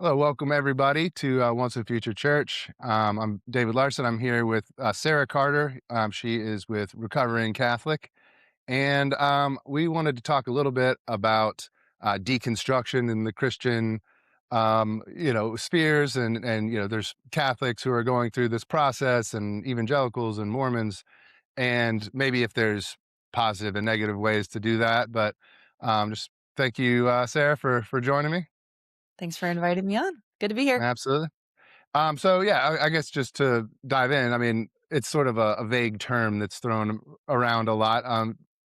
Hello, welcome everybody to Once a Future Church. I'm David Larson. I'm here with Sarah Carter. She is with Recovering Catholic, and we wanted to talk a little bit about deconstruction in the Christian, spheres, and there's Catholics who are going through this process, and evangelicals and Mormons, and maybe if there's positive and negative ways to do that. But just thank you, Sarah, for joining me. Thanks for inviting me on. Good to be here. Absolutely. So yeah, I guess just to dive in, I mean, it's sort of a vague term that's thrown around a lot.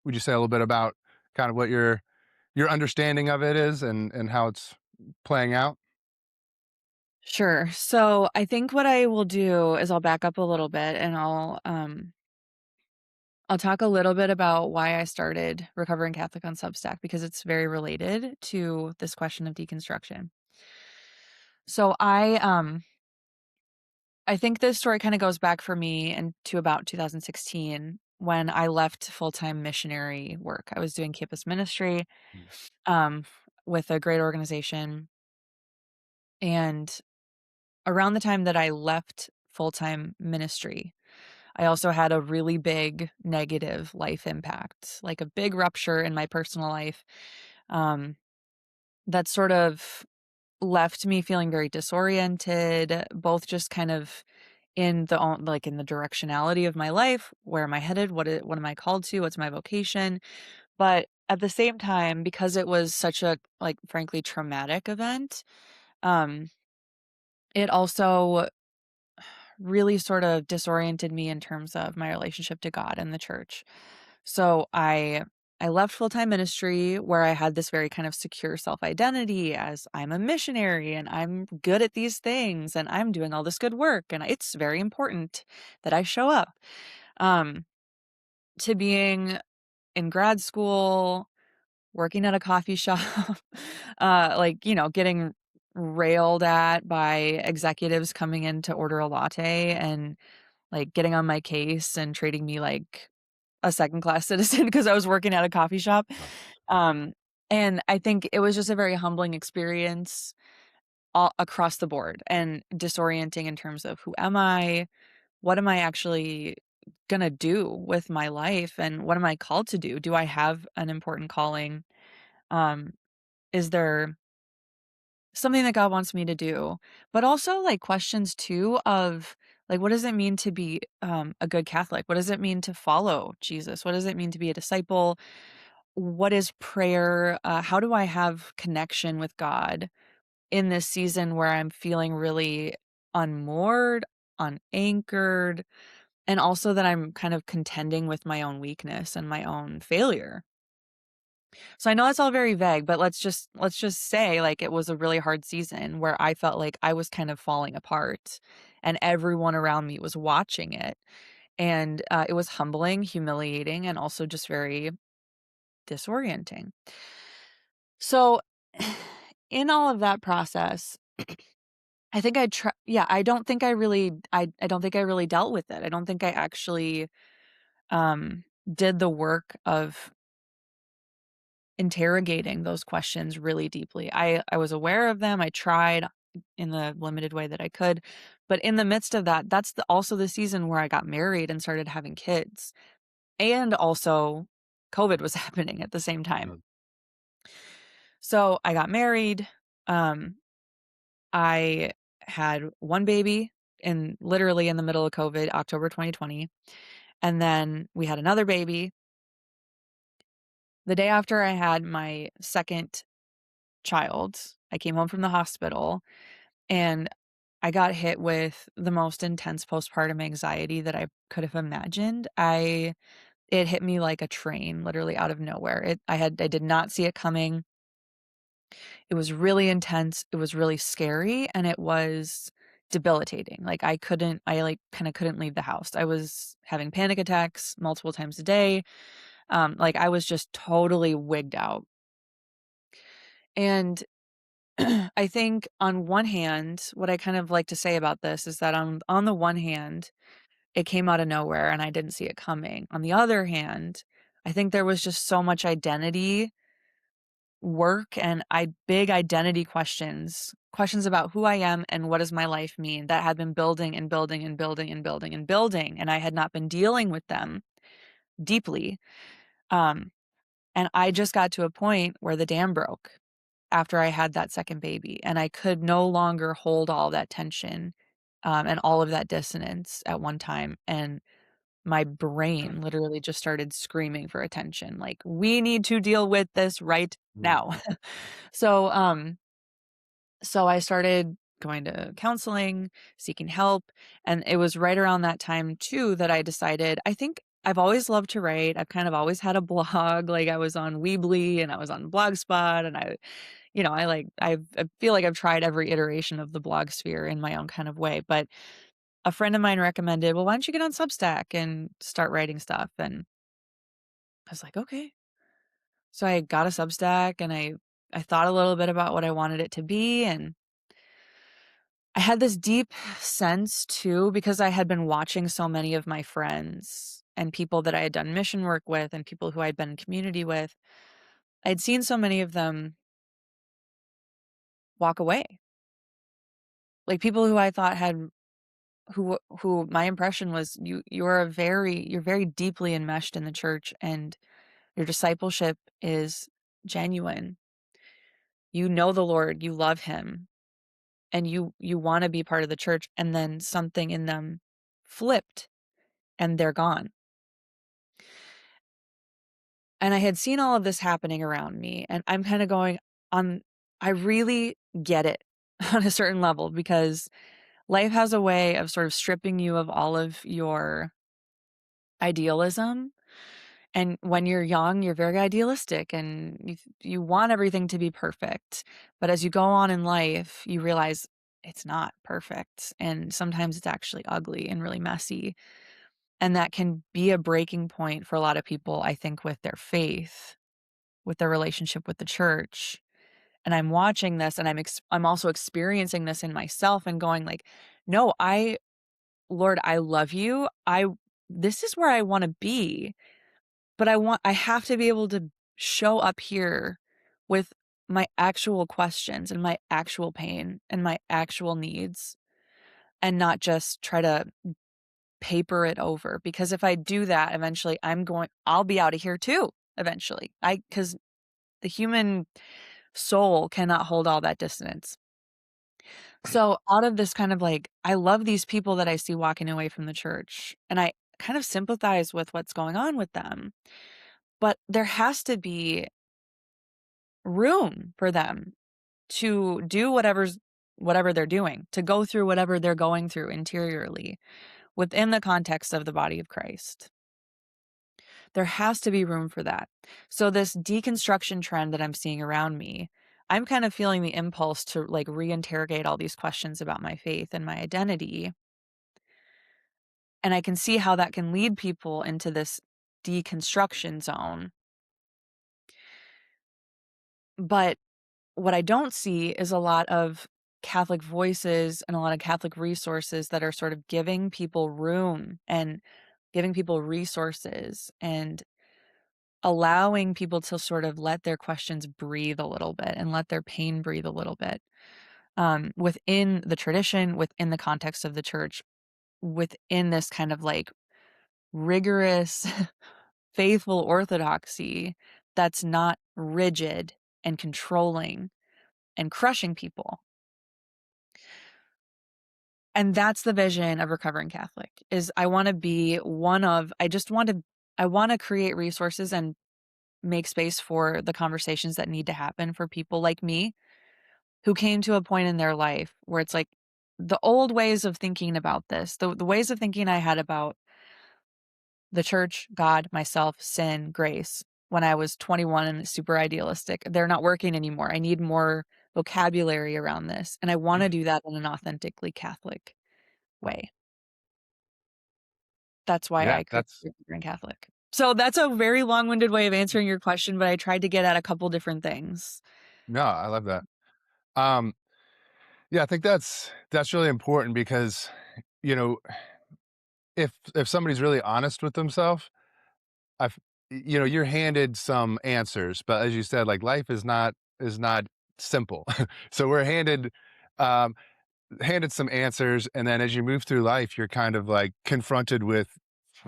Would you say a little bit about kind of what your understanding of it is and how it's playing out? Sure. So I think what I will do is I'll back up a little bit and I'll talk a little bit about why I started Recovering Catholic on Substack because it's very related to this question of deconstruction. So I think this story kind of goes back for me into about 2016 when I left full-time missionary work. I was doing campus ministry Mm. um with a great organization, and around the time that I left full-time ministry, I also had a really big negative life impact, like a big rupture in my personal life, um, that sort of left me feeling very disoriented, both just kind of in the directionality of my life. Where am I headed? What am I called to? What's my vocation? But at the same time, because it was such a, like, frankly, traumatic event, um, it also really sort of disoriented me in terms of my relationship to God and the church. So I left full-time ministry where I had this very kind of secure self-identity as I'm a missionary and I'm good at these things and I'm doing all this good work and it's very important that I show up. Um to being in grad school, working at a coffee shop, getting railed at by executives coming in to order a latte and, like, getting on my case and treating me like a second class citizen because I was working at a coffee shop. Oh, Um, and I think it was just a very humbling experience all across the board and disorienting in terms of who am I? What am I actually gonna do with my life? And what am I called to do? Do I have an important calling? Um, is there something that God wants me to do? But also, like, questions too of, like, what does it mean to be, a good Catholic? What does it mean to follow Jesus? What does it mean to be a disciple? What is prayer? How do I have connection with God in this season where I'm feeling really unmoored, unanchored, and also that I'm kind of contending with my own weakness and my own failure? So I know that's all very vague, but let's just say, like, it was a really hard season where I felt like I was kind of falling apart and everyone around me was watching it. And it was humbling, humiliating, and also just very disorienting. So in all of that process, I think I don't think I don't think I really dealt with it. I don't think I actually um did the work of interrogating those questions really deeply. I was aware of them, I tried in the limited way that I could, but in the midst of that, that's also the season where I got married and started having kids, and also COVID was happening at the same time. no. So, I got married, um, I had 1 baby literally in the middle of COVID, October 2020, and then we had another baby. The day after I had my 2nd child, I came home from the hospital and I got hit with the most intense postpartum anxiety that I could have imagined. It hit me like a train, literally out of nowhere. I did not see it coming. It was really intense, it was really scary, and it was debilitating. Like, like, kinda couldn't leave the house. I was having panic attacks multiple times a day. Like, I was just totally wigged out. And I think on one hand, what I kind of like to say about this is that on the one hand, it came out of nowhere and I didn't see it coming. On the other hand, I think there was just so much identity work and big identity questions about who I am and what does my life mean that had been building and building and building and building and building, and I had not been dealing with them deeply. Um, and I just got to a point where the dam broke after I had that second baby, and I could no longer hold all that tension, and all of that dissonance at one time, and my brain literally just started screaming for attention, like, "We need to deal with this right Mhm. now." So, so I started going to counseling, seeking help, and it was right around that time too that I decided I think I've always loved to write. I've kind of always had a blog, like I was on Weebly and I was on Blogspot and I feel like I've tried every iteration of the blog sphere in my own kind of way, but a friend of mine recommended, "Well, why don't you get on Substack and start writing stuff?" And I was like, "Okay." So I got a Substack and I thought a little bit about what I wanted it to be, and I had this deep sense too because I had been watching so many of my friends and people that I had done mission work with and people who I'd been in community with. I'd seen so many of them walk away. Like people who I thought had who my impression was you're very deeply enmeshed in the church and your discipleship is genuine. You know the Lord, you love him, and you wanna be part of the church, and then something in them flipped and they're gone. And I had seen all of this happening around me, and I'm kinda going on I really get it on a certain level because life has a way of sort of stripping you of all of your idealism. And when you're young, you're very idealistic and you want everything to be perfect. But as you go on in life, you realize it's not perfect. And sometimes it's actually ugly and really messy. And that can be a breaking point for a lot of people, I think, with their faith, with their relationship with the church. And I'm watching this and I'm also experiencing this in myself and going like, no, Lord, I love you. This is where I want to be. But I have to be able to show up here with my actual questions and my actual pain and my actual needs and not just try to paper it over because if I do that, eventually I'll be out of here too, eventually. Cuz the human soul cannot hold all that dissonance. So, out of this kind of like I love these people that I see walking away from the church and I kind of sympathize with what's going on with them. But there has to be room for them to do whatever they're doing, to go through whatever they're going through interiorly within the context of the body of Christ. There has to be room for that. So this deconstruction trend that I'm seeing around me, I'm kind of feeling the impulse to like reinterrogate all these questions about my faith and my identity. And I can see how that can lead people into this deconstruction zone. But what I don't see is a lot of Catholic voices and a lot of Catholic resources that are sort of giving people room and giving people resources and allowing people to sort of let their questions breathe a little bit and let their pain breathe a little bit within the tradition, within the context of the church, within this kind of like rigorous, faithful orthodoxy that's not rigid and controlling and crushing people. And that's the vision of Recovering Catholic, is I wanna be one of I wanna create resources and make space for the conversations that need to happen for people like me, who came to a point in their life where it's like, the old ways of thinking about this, the ways of thinking I had about the church, God, myself, sin, grace, when I was 21 and super idealistic, they're not working anymore. I need more vocabulary around this, and I wanna do that in an authentically Catholic way. That's why Yeah, I created that's Recovering Catholic. So that's a very long-winded way of answering your question, but I tried to get at a couple different things. no, I love that. Um, yeah, I think that's really important because, you know, if somebody's really honest with themselves, I've you know, you're handed some answers, but as you said, like, life is not is not simple. So we're um, handed some answers, and then as you move through life, you're kind of like confronted with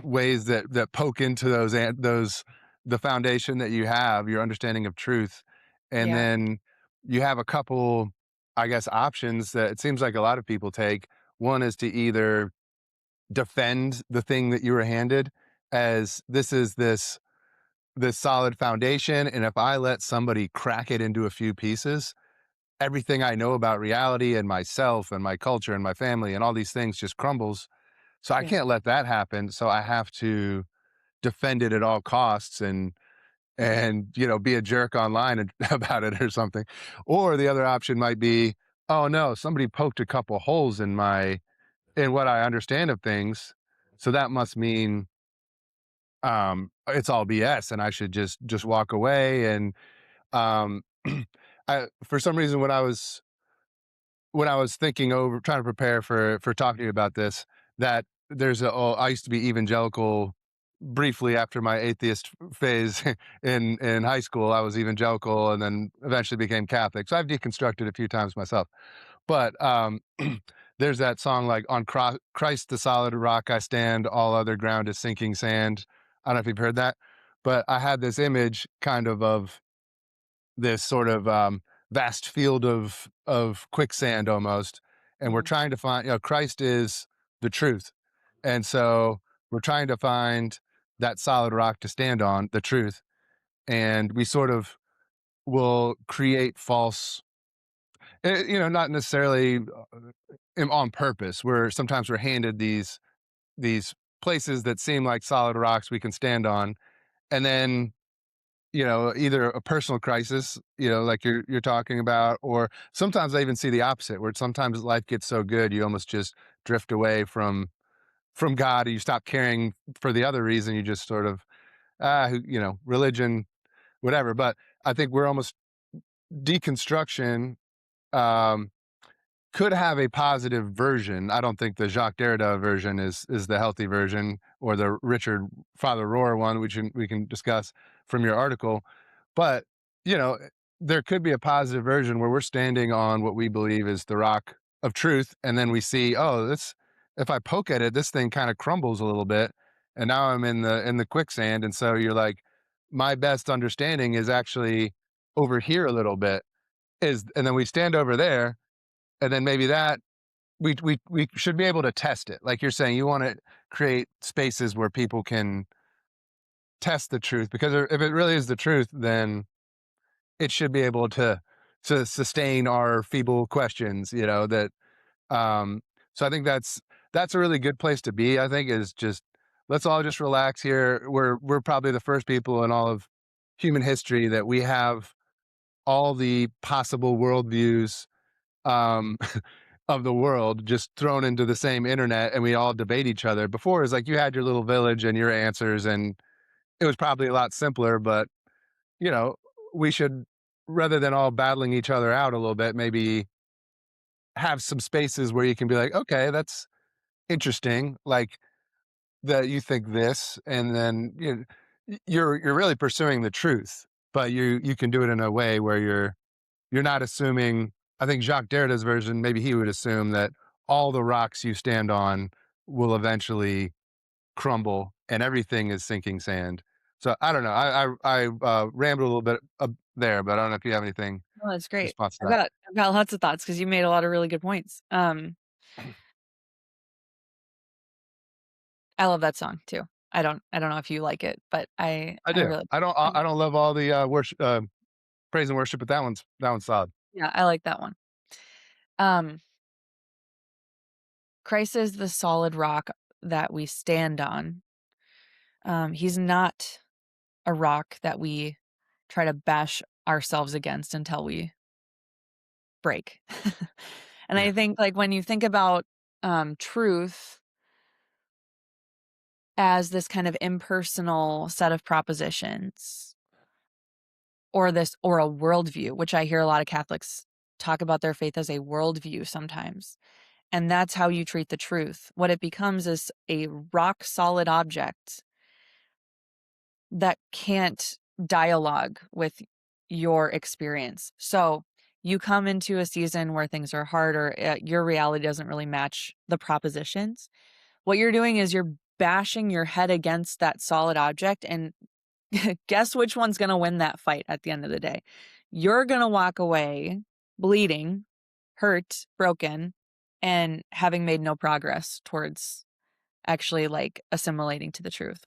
ways that poke into those the foundation that you have, your understanding of truth, and Yeah. then you have a couple, I guess, options that it seems like a lot of people take. One is to either defend the thing that you were handed as this solid foundation, and if I let somebody crack it into a few pieces, everything I know about reality and myself and my culture and my family and all these things just crumbles. So I Yeah. can't let that happen. So I have to defend it at all costs and be a jerk online about it or something. Or the other option might be, oh no, somebody poked a couple holes in what I understand of things. So that must mean it's all BS and I should just walk away. And um for some reason when I was thinking over trying to prepare for talking to you about this, that I used to be evangelical briefly after my atheist phase in high school. I was evangelical and then eventually became Catholic. So I've deconstructed a few times myself. But there's that song like on Christ the solid rock I stand, all other ground is sinking sand. I don't know if you've heard that, but I had this image kind of this sort of vast field of quicksand almost, and we're Mhm. trying to find, Christ is the truth, and so we're trying to find that solid rock to stand on, the truth, and we sort of will create false, not necessarily on purpose. Where sometimes we're handed these places that seem like solid rocks we can stand on, and then either a personal crisis, like you're talking about, or sometimes I even see the opposite, where sometimes life gets so good you almost just drift away from God, and you stop caring for the other reason. You just sort of religion, whatever. But I think we're almost deconstruction. Um, could have a positive version. I don't think the Jacques Derrida version is the healthy version, or the Richard Father Rohr one, which we can discuss from your article. But you know, there could be a positive version where we're standing on what we believe is the rock of truth, and then we see, oh, this if I poke at it, this thing kind of crumbles a little bit, and now I'm in the quicksand. And so you're like, my best understanding is actually over here a little bit, and then we stand over there, and then maybe that we should be able to test it. Like you're saying, you want to create spaces where people can test the truth, because if it really is the truth, then it should be able to sustain our feeble questions. That um, so I think that's a really good place to be. I think is just let's all just relax here. We're probably the first people in all of human history that we have all the possible worldviews um, of the world just thrown into the same internet, and we all debate each other. Before, it's like you had your little village and your answers, and it was probably a lot simpler. But you know, we should, rather than all battling each other out a little bit, maybe have some spaces where you can be like, okay, that's interesting. Like that you think this, and then you're really pursuing the truth, but you can do it in a way where you're not assuming. I think Jacques Derrida's version, maybe he would assume that all the rocks you stand on will eventually crumble and everything is sinking sand. So I don't know. I rambled a little bit there, but I don't know if you have anything in No, that's great. response to I've that. got I've got lots of thoughts because you made a lot of really good points. I love that song too. I don't know if you like it, but I I do. really I don't love all the worship, praise and worship, but that one's solid. yeah, I like that one. Um, Christ is the solid rock that we stand on. He's not a rock that we try to bash ourselves against until we break. And I Yeah. think, like, when you think about, truth as this kind of impersonal set of propositions, or a worldview, which I hear a lot of Catholics talk about their faith as a worldview sometimes, and that's how you treat the truth. What it becomes is a rock solid object that can't dialogue with your experience. So you come into a season where things are harder, your reality doesn't really match the propositions. What you're doing is you're bashing your head against that solid object, and guess which one's gonna win that fight at the end of the day? You're gonna walk away bleeding, hurt, broken, and having made no progress towards actually, like, assimilating to the truth.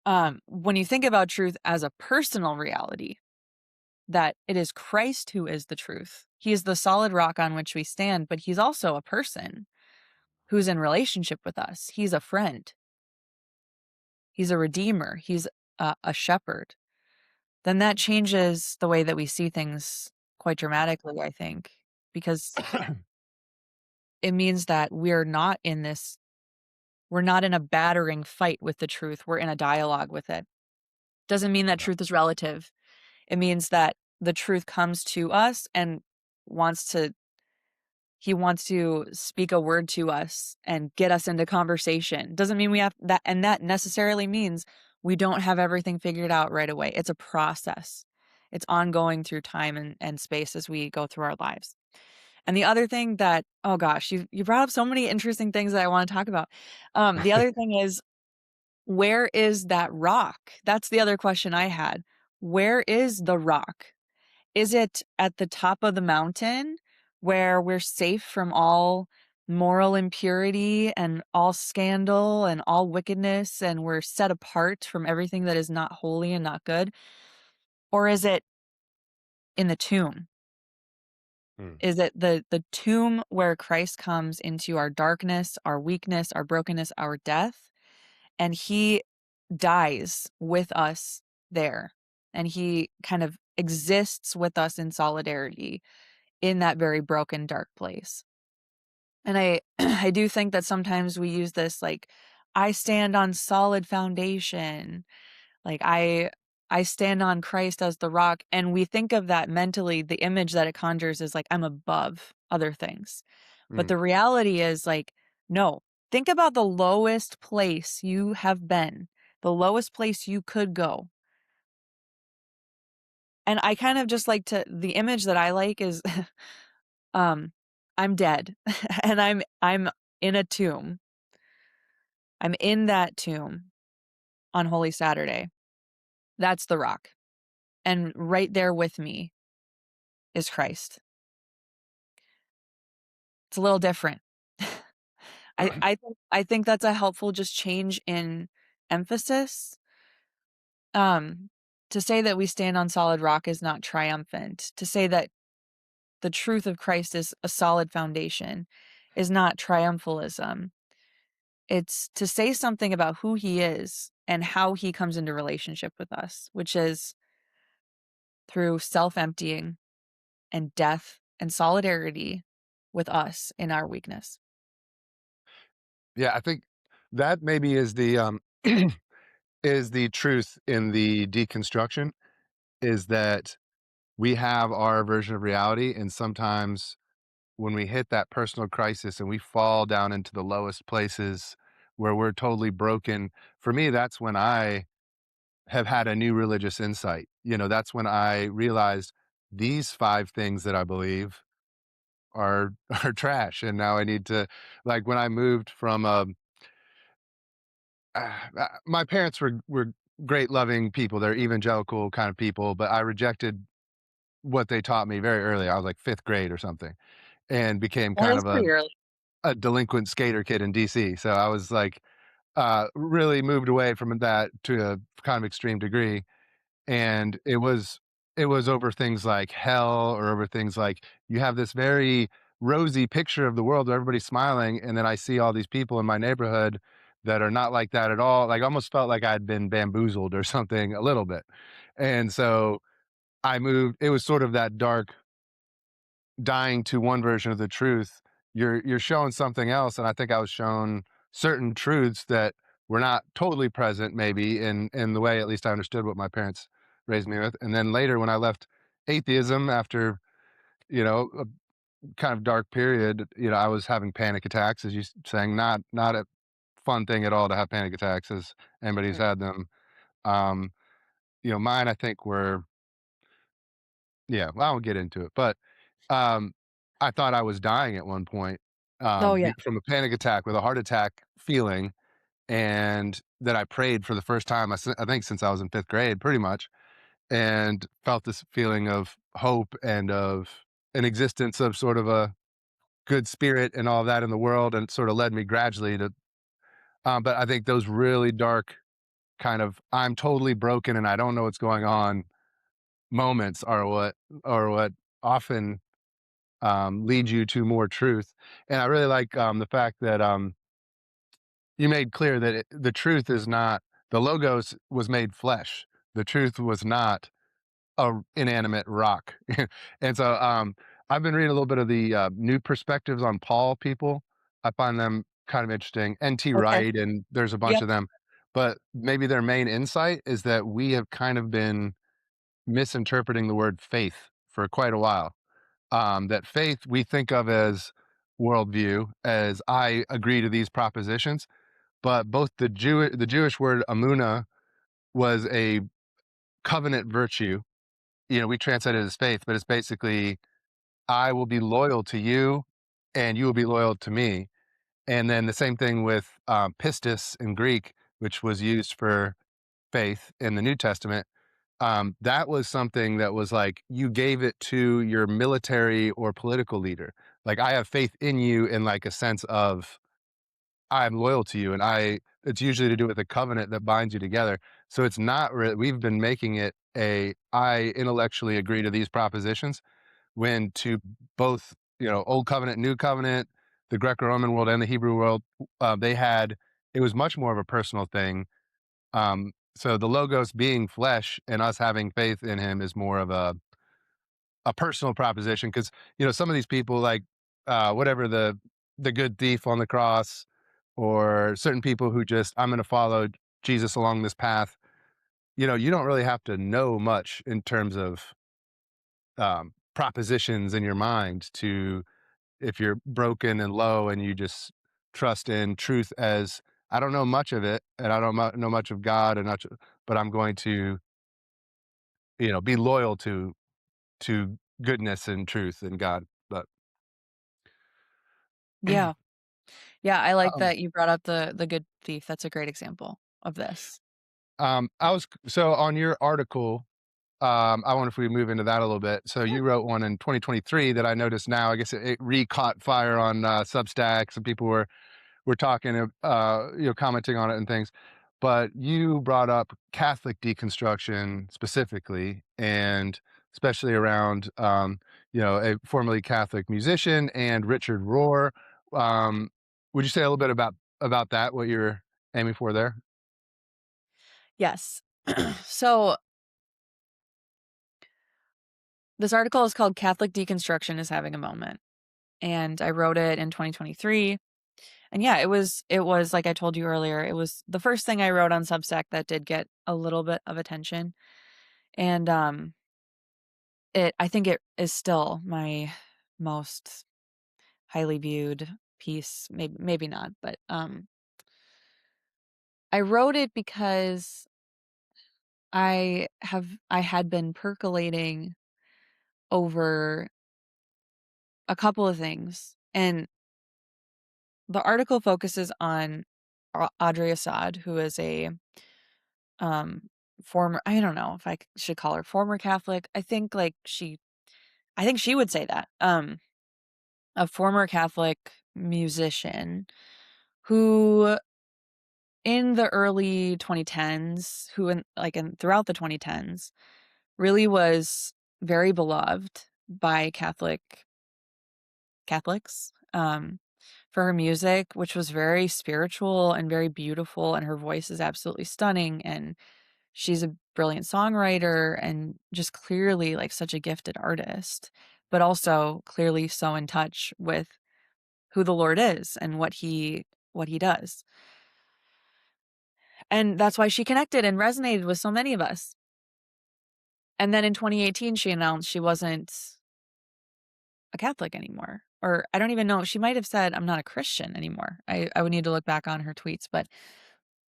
When you think about truth as a personal reality, that it is Christ who is the truth. He is the solid rock on which we stand, but he's also a person who's in relationship with us. He's a friend. He's a redeemer. He's a shepherd. Then that changes the way that we see things quite dramatically, I think, because it means that we're not in a battering fight with the truth. We're in a dialogue with it. Doesn't mean that Yeah. truth is relative. It means that the truth comes to us and wants to he wants to speak a word to us and get us into conversation. Doesn't mean we have that, and that necessarily means we don't have everything figured out right away. It's a process. It's ongoing through time and space as we go through our lives. And the other thing that, oh gosh, you brought up so many interesting things that I want to talk about. The other thing is, where is that rock? That's the other question I had. Where is the rock? Is it at the top of the mountain where we're safe from all moral impurity and all scandal and all wickedness, and we're set apart from everything that is not holy and not good? Or is it in the tomb? Mm. Is it the tomb where Christ comes into our darkness, our weakness, our brokenness, our death, and he dies with us there, and he kind of exists with us in solidarity in that very broken, dark place. And I I do think that sometimes we use this, like, "I stand on solid foundation," like, I stand on Christ as the rock, and we think of that mentally, the image that it conjures is like, I'm above other things. But Mm. the reality is, like, no. Think about the lowest place you have been, the lowest place you could go. And I kind of just like to the image that I like is, um, I'm dead, and I'm in a tomb. I'm in that tomb on Holy Saturday. That's the rock, and right there with me is Christ. It's a little different. I think that's a helpful just change in emphasis. Um, to say that we stand on solid rock is not triumphant. To say that the truth of Christ is a solid foundation is not triumphalism. It's to say something about who he is and how he comes into relationship with us, which is through self-emptying and death and solidarity with us in our weakness. Yeah, I think that maybe is the, is the truth in the deconstruction, is that we have our version of reality, and sometimes when we hit that personal crisis and we fall down into the lowest places where we're totally broken, for me, that's when I have had a new religious insight. You know, that's when I realized these 5 things that I believe are are trash, and now I need to, like, when I moved from, my parents were great loving people, they're evangelical kind of people, but I rejected what they taught me very early. I was like 5th grade or something, and became That kind is of pretty early. a delinquent skater kid in DC. So I was like, really moved away from that to a kind of extreme degree. And it was over things like hell, or over things like you have this very rosy picture of the world where everybody's smiling, and then I see all these people in my neighborhood that are not like that at all. Like, almost felt like I'd been bamboozled or something a little bit. And so I moved. It was sort of that dark dying to one version of the truth. You're shown something else, and I think I was shown certain truths that were not totally present maybe in the way at least I understood what my parents raised me with. And then later when I left atheism after, a kind of dark period, I was having panic attacks, as you saying, not a fun thing at all to have panic attacks, as anybody who's Mhm. had them. Um, mine I think were yeah, well, I won't get into it, but, um, I thought I was dying at one point, Oh, yeah. be from a panic attack with a heart attack feeling, and that I prayed for the first time, I think since I was in 5th grade, pretty much, and felt this feeling of hope and of an existence of sort of a good spirit and all of that in the world, and it sorta led me gradually to but I think those really dark kind of, "I'm totally broken and I don't know what's going on," moments are what often lead you to more truth. And I really like the fact that you made clear that the truth is not the logos was made flesh. The truth was not a inanimate rock. And so I've been reading a little bit of the new perspectives on Paul people. I find them kind of interesting. N.T. Okay. Wright, and there's a bunch Yep. of them. But maybe their main insight is that we have kind of been misinterpreting the word faith for quite a while. That faith we think of as worldview, as I agree to these propositions, but both the Jewish word amuna was a covenant virtue. We translate it as faith, but it's basically I will be loyal to you, and you will be loyal to me. And then the same thing with pistis in Greek, which was used for faith in the New Testament. That was something that was like you gave it to your military or political leader. Like I have faith in you in like a sense of I'm loyal to you, and it's usually to do with a covenant that binds you together. So it's not really, we've been making it a I intellectually agree to these propositions when to both, old covenant, new covenant, the Greco-Roman world and the Hebrew world, they had it was much more of a personal thing. So the logos being flesh and us having faith in him is more of a personal proposition because some of these people like whatever the good thief on the cross or certain people who just I'm going to follow Jesus along this path. You don't really have to know much in terms of propositions in your mind to if you're broken and low and you just trust in truth as I don't know much of it and I don't know much of God and not, but I'm going to be loyal to goodness and truth and God. But Yeah. Yeah, I like um, that you brought up the good thief. That's a great example of this. I was so on your article. I wonder if we move into that a little bit. So Sure. you wrote one in 2023 that I noticed now. I guess it re-caught fire on Substack. Some people were talking, commenting on it and things. But you brought up Catholic deconstruction specifically, and especially around, a formerly Catholic musician and Richard Rohr. Um, would you say a little bit about that? What you're aiming for there? Yes. So, this article is called "Catholic Deconstruction is Having a Moment," and I wrote it in 2023. And yeah, it was like I told you earlier, it was the first thing I wrote on Substack that did get a little bit of attention. And I think it is still my most highly viewed piece. Maybe not, but I wrote it because I had been percolating over a couple of things. And the article focuses on Audrey Assad, who is a um former, I don't know if should call her former Catholic. I think she would say that. A former Catholic musician who in the early 2010s, who in throughout the 2010s really was very beloved by Catholics, for her music, which was very spiritual and very beautiful, and her voice is absolutely stunning, and she's a brilliant songwriter and just clearly, like, such a gifted artist, but also clearly so in touch with who the Lord is and what he does. And that's why she connected and resonated with so many of us. And then in 2018, she announced she wasn't a Catholic anymore. Or I don't even know, she might have said, "I'm not a Christian anymore." I would need to look back on her tweets, but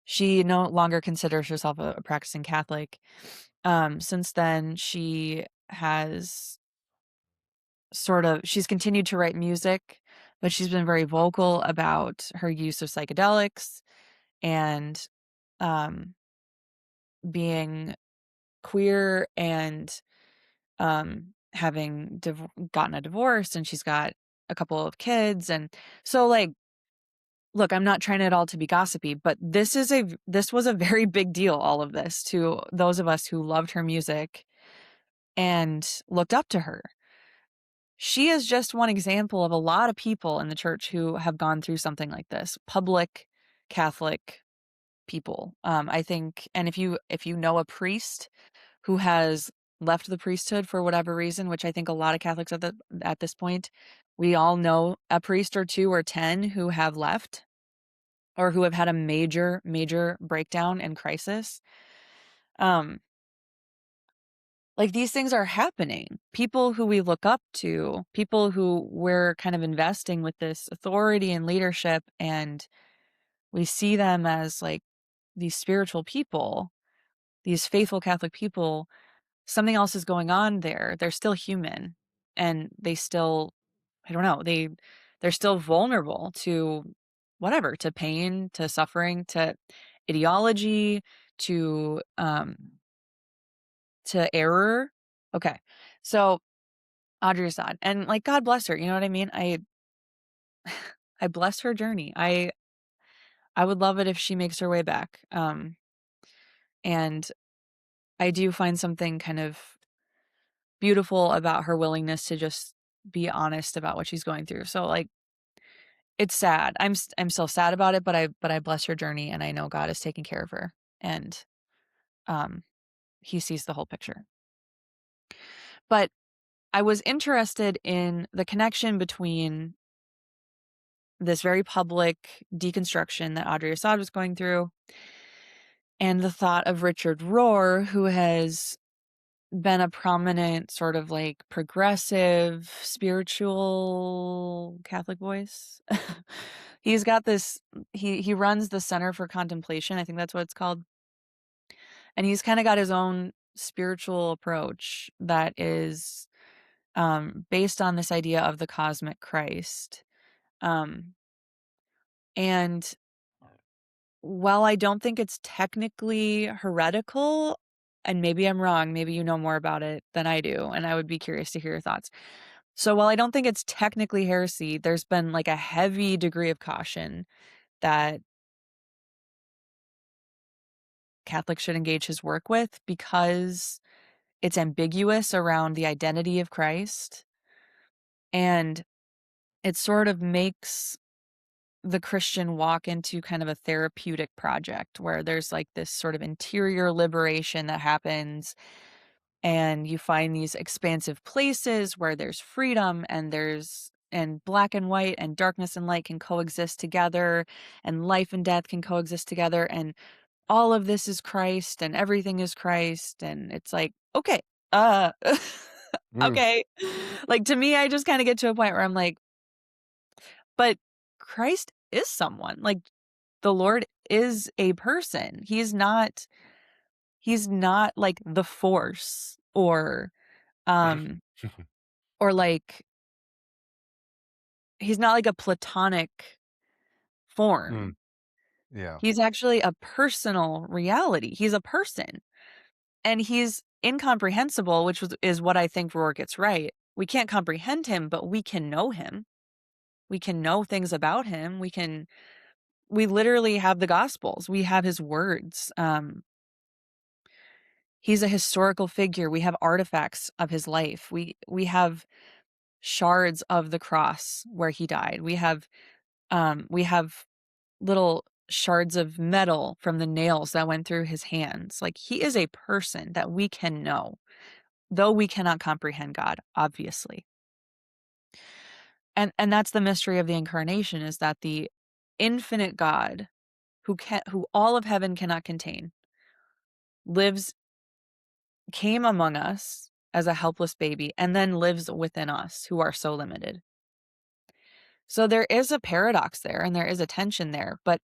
she no longer considers herself a practicing Catholic. Since then, she's continued to write music, but she's been very vocal about her use of psychedelics and, um, being queer and, having gotten a divorce, and she's got a couple of kids, and so, like, look, I'm not trying at all to be gossipy, but this was a very big deal, all of this, to those of us who loved her music and looked up to her. She is just one example of a lot of people in the church who have gone through something like this, public Catholic people. I think, and if you know a priest who has left the priesthood for whatever reason, which I think a lot of Catholics at this point, we all know a priest or 2 or 10 who have left or who have had a major, major breakdown and crisis. Um, like, these things are happening. People who we look up to, people who we're kind of investing with this authority and leadership, and we see them as, like, these spiritual people, these faithful Catholic people. Something else is going on there. They're still human, and they still, I don't know, they're still vulnerable to whatever, to pain, to suffering, to ideology, to error. Okay. So, Audrey Assad, and, like, God bless her, you know what I mean? I bless her journey. I would love it if she makes her way back. And I do find something kind of beautiful about her willingness to just be honest about what she's going through. So, like, it's sad. I'm still sad about it, but I bless her journey, and I know God is taking care of her, and, um, he sees the whole picture. But I was interested in the connection between this very public deconstruction that Audrey Assad was going through and the thought of Richard Rohr, who has been a prominent sort of, like, progressive, spiritual Catholic voice. He's got this he runs the Center for Contemplation, I think that's what it's called, and he's kinda got his own spiritual approach that is, based on this idea of the cosmic Christ, um, and while I don't think it's technically heretical, and maybe I'm wrong, maybe you know more about it than I do, and I would be curious to hear your thoughts. So while I don't think it's technically heresy, there's been, like, a heavy degree of caution that Catholics should engage his work with because it's ambiguous around the identity of Christ, and it sort of makes the Christian walk into kind of a therapeutic project where there's, like, this sort of interior liberation that happens, and you find these expansive places where there's freedom, and black and white and darkness and light can coexist together, and life and death can coexist together, and all of this is Christ and everything is Christ, and it's like, "Okay, uh, Mm, okay." Like, to me, I just kinda get to a point where I'm like, "But Christ is someone." Like, the Lord is a person. He's not like the Force um, or, like, he's not like a platonic mm, form. yeah. He's actually a personal reality. He's a person, and he's incomprehensible, which is what I think Rohr gets right. We can't comprehend him, but we can know him. We can know things about him. We literally have the Gospels. We have his words. He's a historical figure. We have artifacts of his life. We have shards of the cross where he died. We have little shards of metal from the nails that went through his hands. Like, he is a person that we can know, though we cannot comprehend God, obviously. And that's the mystery of the incarnation, is that the infinite God who all of heaven cannot contain lives came among us as a helpless baby and then lives within us who are so limited. So there is a paradox there and there is a tension there, but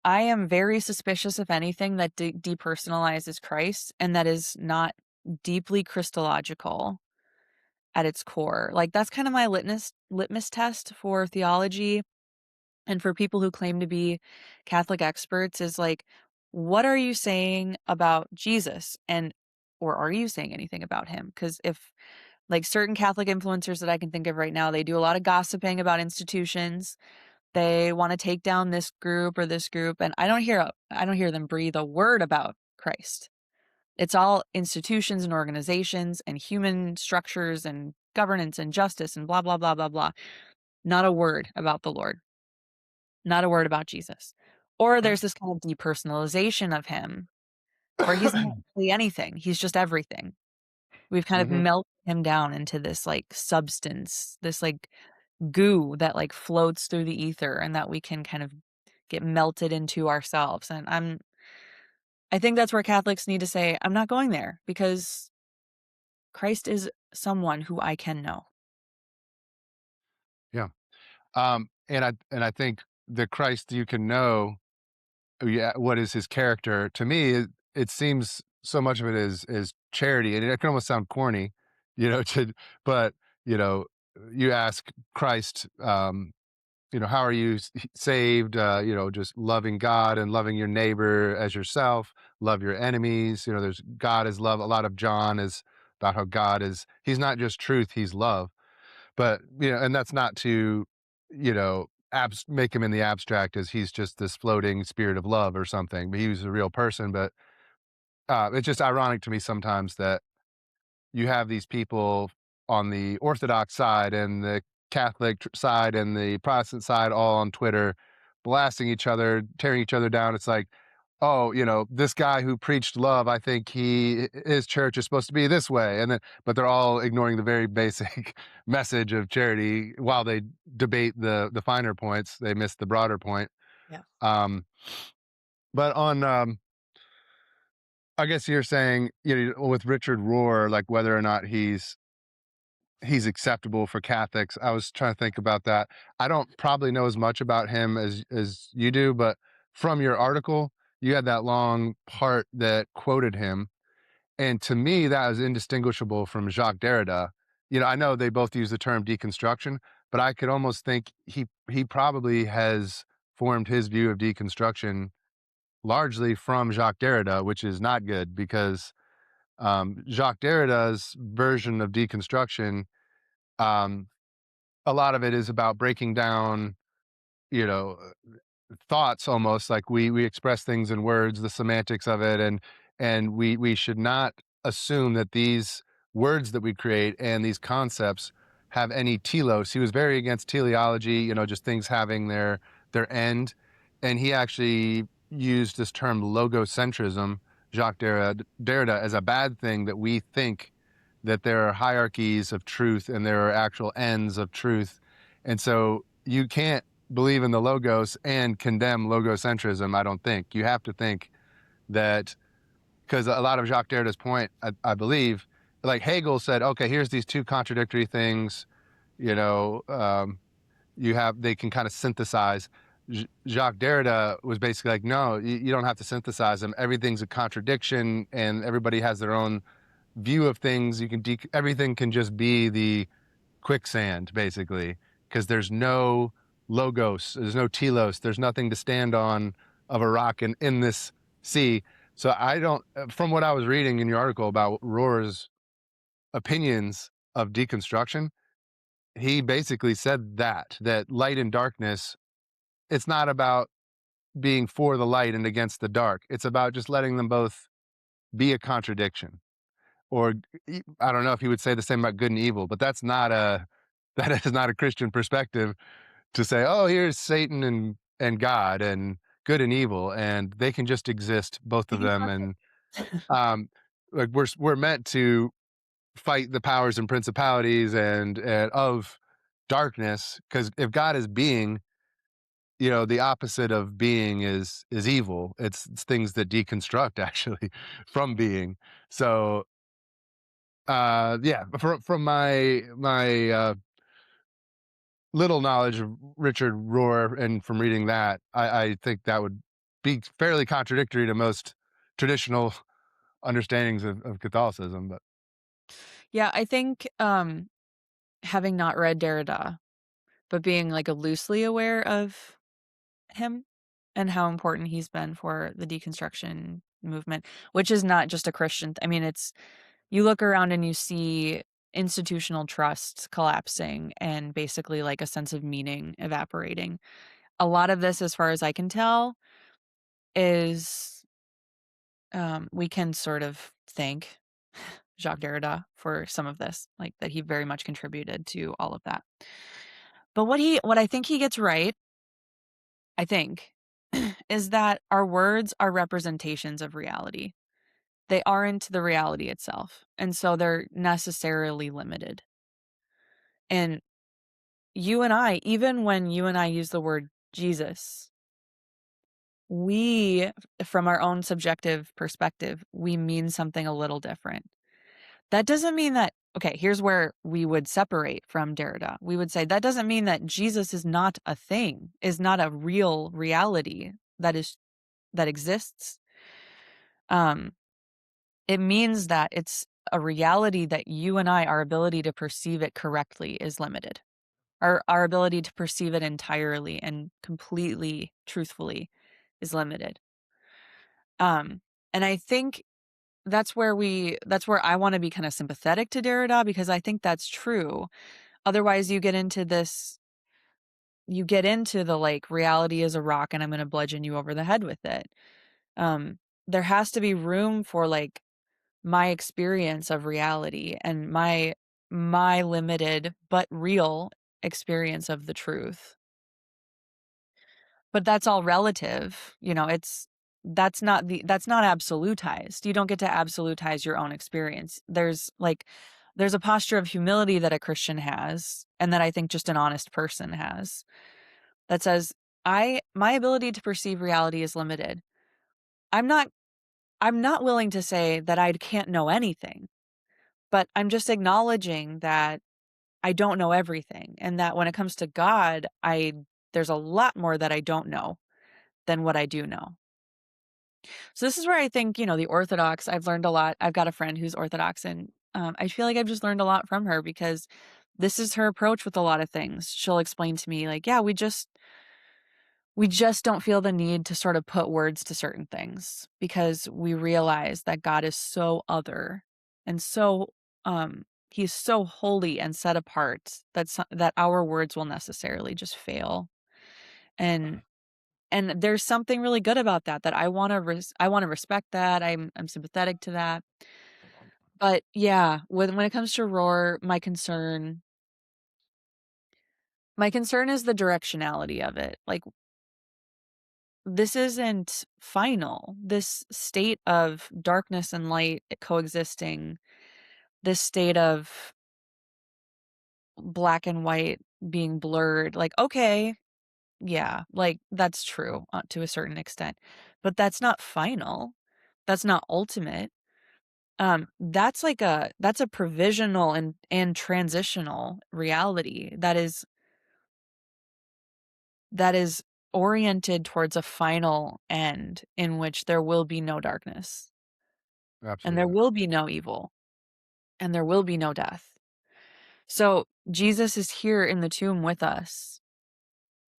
I am very suspicious of anything that depersonalizes Christ and that is not deeply Christological at its core. Like, that's kind of my litmus test for theology and for people who claim to be Catholic experts is like, what are you saying about Jesus? And or are you saying anything about him? Because if like certain Catholic influencers that I can think of right now, they do a lot of gossiping about institutions. They want to take down this group or this group, and I don't hear them breathe a word about Christ. It's all institutions and organizations and human structures and governance and justice and blah blah blah blah blah. Not a word about the Lord. Not a word about Jesus. Or there's this kind of depersonalization of him where he's not really anything. He's just everything. We've kind of Mhm. melted him down into this like substance, this like goo that like floats through the ether and that we can kind of get melted into ourselves. And I think that's where Catholics need to say, I'm not going there because Christ is someone who I can know. Yeah. And I think the Christ you can know, yeah, what is his character? To me, it seems so much of it is charity, and it can almost sound corny, to but you know, you ask Christ, how are you saved? Just loving God and loving your neighbor as yourself, love your enemies. There's God is love. A lot of John is about how God is, he's not just truth, he's love. But, and that's not to, make him in the abstract as he's just this floating spirit of love or something, but he was a real person. But it's just ironic to me sometimes that you have these people on the Orthodox side and the Catholic side and the Protestant side all on Twitter blasting each other, tearing each other down. It's like, oh, this guy who preached love, I think his church is supposed to be this way. And then, but they're all ignoring the very basic message of charity while they debate the finer points. They miss the broader point. Yeah. Um, but I guess you're saying, with Richard Rohr, like whether or not he's acceptable for Catholics. I was trying to think about that. I don't probably know as much about him as you do, but from your article, you had that long part that quoted him, and to me, that is indistinguishable from Jacques Derrida. I know they both use the term deconstruction, but I could almost think he probably has formed his view of deconstruction largely from Jacques Derrida, which is not good because Jacques Derrida's version of deconstruction, um, a lot of it is about breaking down, you know, thoughts almost like we express things in words, the semantics of it, and we should not assume that these words that we create and these concepts have any telos. He was very against teleology, just things having their end, and he actually used this term logocentrism, Derrida, as a bad thing, that we think that there are hierarchies of truth and there are actual ends of truth, and so you can't believe in the logos and condemn logocentrism. I don't think you have to think that, because a lot of Jacques Derrida's point, I believe, like Hegel said, okay, here's these two contradictory things. You know, they can kind of synthesize. Jacques Derrida was basically like, no, you don't have to synthesize them. Everything's a contradiction, and everybody has their own view of things. Everything can just be the quicksand, basically, because there's no logos, there's no telos, there's nothing to stand on of a rock in this sea. So I don't, from what I was reading in your article about Rohr's opinions of deconstruction, he basically said that light and darkness, it's not about being for the light and against the dark. It's about just letting them both be a contradiction. Or I don't know if he would say the same about good and evil, but that is not a Christian perspective to say, oh, here's Satan and God and good and evil, and they can just exist, both of them. And Deconstruction. um, like we're meant to fight the powers and principalities and of darkness, because if God is being, the opposite of being is evil. It's things that deconstruct actually from being. So yeah, from my little knowledge of Richard Rohr and from reading that, I think that would be fairly contradictory to most traditional understandings of Catholicism. But Yeah, I think, having not read Derrida, but being, like, a loosely aware of him and how important he's been for the deconstruction movement, which is not just a Christian I mean, it's you look around and you see institutional trust collapsing and basically, like, a sense of meaning evaporating. A lot of this, as far as I can tell, is, we can sort of thank Jacques Derrida for some of this, like, that he very much contributed to all of that. But what I think he gets right, I think, is that our words are representations of reality. They aren't the reality itself, and so they're necessarily limited. And you and I, even when you and I use the word Jesus, we, from our own subjective perspective, we mean something a little different. That doesn't mean that okay, here's where we would separate from Derrida. We would say that doesn't mean that Jesus is not a thing, is not a real reality that exists. Um, it means that it's a reality that you and I, our ability to perceive it correctly is limited. Our ability to perceive it entirely and completely truthfully is limited. Um, and I think that's where I wanna be kinda sympathetic to Derrida because I think that's true. Otherwise, you get into the, like, reality is a rock and I'm gonna bludgeon you over the head with it. Um, there has to be room for, like, my experience of reality and my limited but real experience of the truth. But that's all relative, you know, that's not absolutized. You don't get to absolutize your own experience. There's a posture of humility that a Christian has, and that I think just an honest person has, that says, my ability to perceive reality is limited. I'm not I'm not willing to say that I can't know anything, but I'm just acknowledging that I don't know everything, and that when it comes to God, I there's a lot more that I don't know than what I do know. So this is where I think, you know, the Orthodox, I've learned a lot. I've got a friend who's Orthodox, and I feel like I've just learned a lot from her because this is her approach with a lot of things. She'll explain to me, like, yeah, we just don't feel the need to sort of put words to certain things because we realize that God is so other and so he's so holy and set apart that our words will necessarily just fail. And there's something really good about that, that I wanna respect that, I'm sympathetic to that. But, yeah, when it comes to Roar, my concern is the directionality of it. Like, this isn't final. This state of darkness and light coexisting, this state of black and white being blurred, like, okay, yeah, like, that's true, to a certain extent, but that's not final. That's not ultimate. That's a provisional and transitional reality that is oriented towards a final end in which there will be no darkness, and there absolutely. will be no evil, and there will be no death. So, Jesus is here in the tomb with us,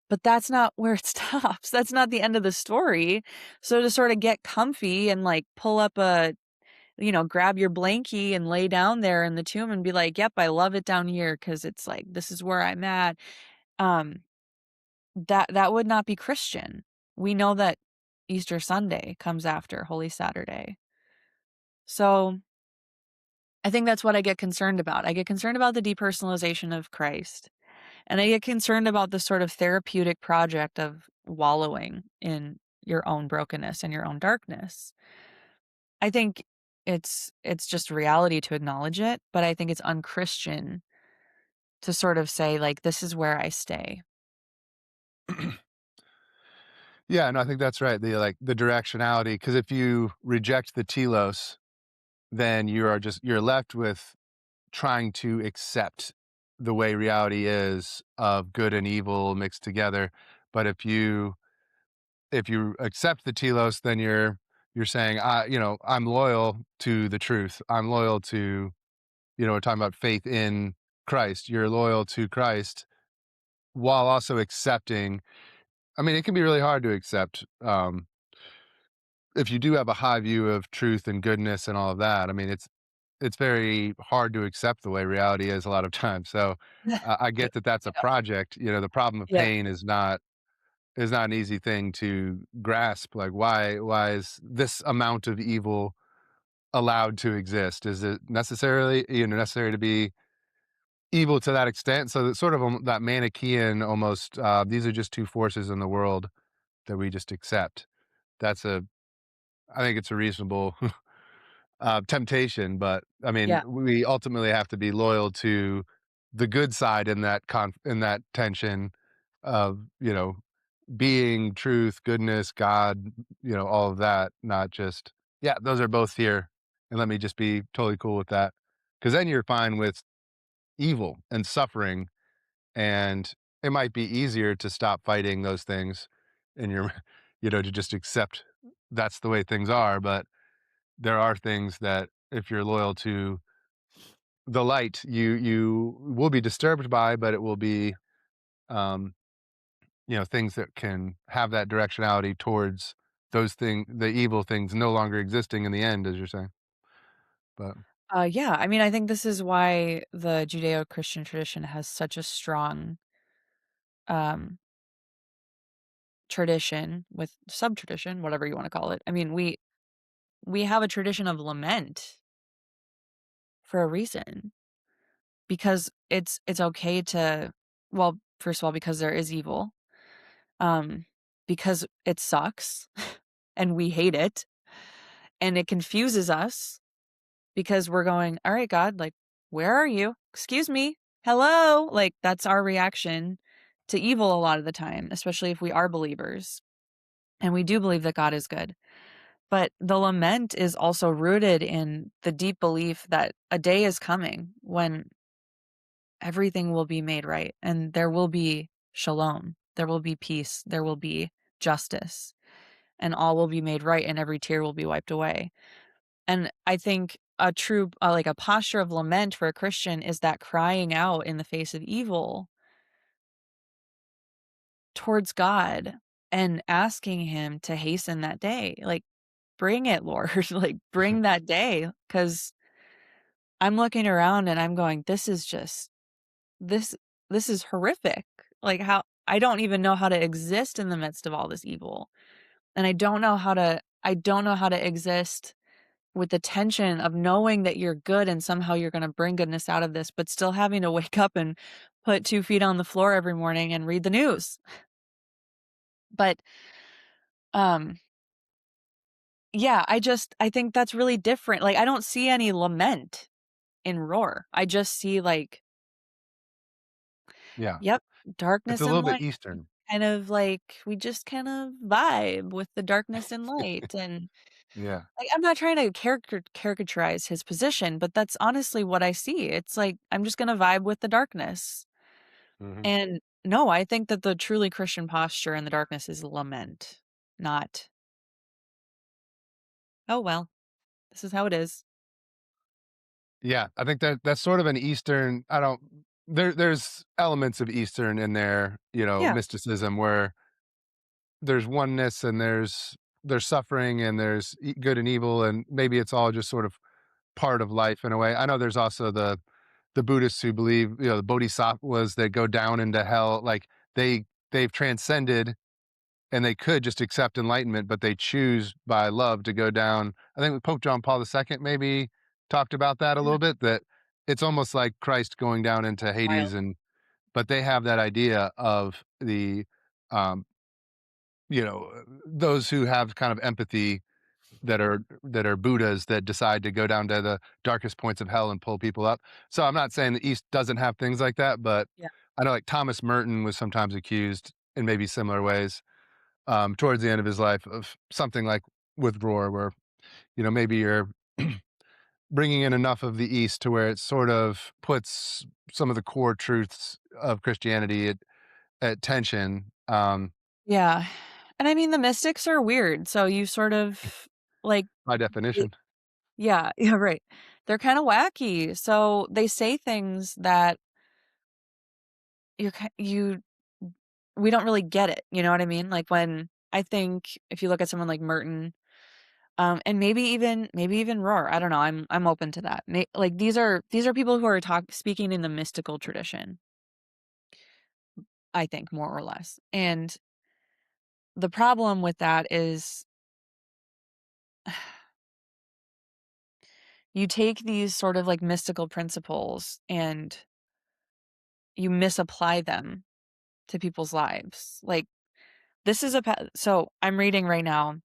but that's not where it stops. That's not the end of the story. So to sort of get comfy and, like, pull up grab your blankie and lay down there in the tomb and be like, "Yep, I love it down here because it's like, this is where I'm at." Um, that would not be Christian. We know that Easter Sunday comes after Holy Saturday. So, I think that's what I get concerned about. I get concerned about the depersonalization of Christ, and I get concerned about the sort of therapeutic project of wallowing in your own brokenness and your own darkness. I think it's just reality to acknowledge it, but I think it's unchristian to sort of say, like, "This is where I stay." Yeah, no, I think that's right. The directionality, because if you reject the telos, then you're left with trying to accept the way reality is of good and evil mixed together. But if you if you accept the telos, then you're saying, I'm loyal to the truth. I'm loyal to, we're talking about faith in Christ. You're loyal to Christ while also accepting. I mean, it can be really hard to accept, if you do have a high view of truth and goodness and all of that. I mean, it's very hard to accept the way reality is a lot of times. So, I Yep, get that that's a yep, project. The problem of yep. pain is not an easy thing to grasp. Like, why is this amount of evil allowed to exist? Is it necessary to be evil to that extent? So that sort of that Manichaean almost. These are just two forces in the world that we just accept. That's a I think it's a reasonable temptation, but I mean, Yeah. we ultimately have to be loyal to the good side in that tension of, being truth, goodness, God, all of that, not just, yeah, those are both here. And let me just be totally cool with that. Cause then you're fine with evil and suffering. And it might be easier to stop fighting those things and to just accept that's the way things are. But there are things that if you're loyal to the light, you will be disturbed by, but it will be, um, things that can have that directionality towards the evil things no longer existing in the end, as you're saying. But Yeah, I mean, I think this is why the Judeo-Christian tradition has such a strong, um, tradition with sub-tradition, whatever you wanna call it. I mean, we have a tradition of lament for a reason, because it's okay to, well, first of all, because there is evil, um, because it sucks, and we hate it, and it confuses us because we're going, "All right, God, like, where are you? Excuse me. Hello?" Like, that's our reaction to evil a lot of the time, especially if we are believers, and we do believe that God is good. But the lament is also rooted in the deep belief that a day is coming when everything will be made right, and there will be shalom, there will be peace, there will be justice, and all will be made right, and every tear will be wiped away. And I think a true, like a posture of lament for a Christian is that crying out in the face of evil towards God and asking Him to hasten that day. Like, bring it, Lord. Like, bring that day. Cause I'm looking around and I'm going, this is just, this, this is horrific. Like, how I don't even know how to exist in the midst of all this evil. And I don't know how to exist with the tension of knowing that you're good and somehow you're gonna bring goodness out of this, but still having to wake up and put 2 feet on the floor every morning and read the news. But, um, yeah, I think that's really different. Like, I don't see any lament in Roar. I just see, like, yeah, yep, it's a darkness and little bit light. Eastern. Kind of like we just kind of vibe with the darkness and light, and Yeah. like, I'm not trying to caricaturize his position, but that's honestly what I see. It's like, I'm just gonna vibe with the darkness. Hmm. And no, I think that the truly Christian posture in the darkness is lament, not, "Oh, well, this is how it is." Yeah, I think that's sort of an Eastern. I don't. There's elements of Eastern in there, Yeah, mysticism where there's oneness and there's suffering and there's good and evil, and maybe it's all just sort of part of life in a way. I know there's also the Buddhists who believe, the bodhisattvas that go down into hell, like they've transcended and they could just accept enlightenment, but they choose by love to go down. I think Pope John Paul II maybe talked about that a yeah, little bit, that it's almost like Christ going down into wild. Hades, and but they have that idea of the um, those who have kind of empathy, that are Buddhas that decide to go down to the darkest points of hell and pull people up. So I'm not saying the East doesn't have things like that, but Yeah. I know like Thomas Merton was sometimes accused in maybe similar ways, towards the end of his life, of something like with Roar, where maybe you're bringing in enough of the East to where it sort of puts some of the core truths of Christianity at tension. Yeah. And I mean, the mystics are weird, so you sort of like by y definition. yeah, yeah, right. They're kinda wacky, so they say things that you're ki you we don't really get it, you know what I mean? Like, when I think if you look at someone like Merton, and maybe even Rohr, I don't know, I'm open to that. Like, these are people who are speaking in the mystical tradition, I think, more or less, and the problem with that is you take these sort of, like, mystical principles and you misapply them to people's lives. Like, this is a so I'm reading right now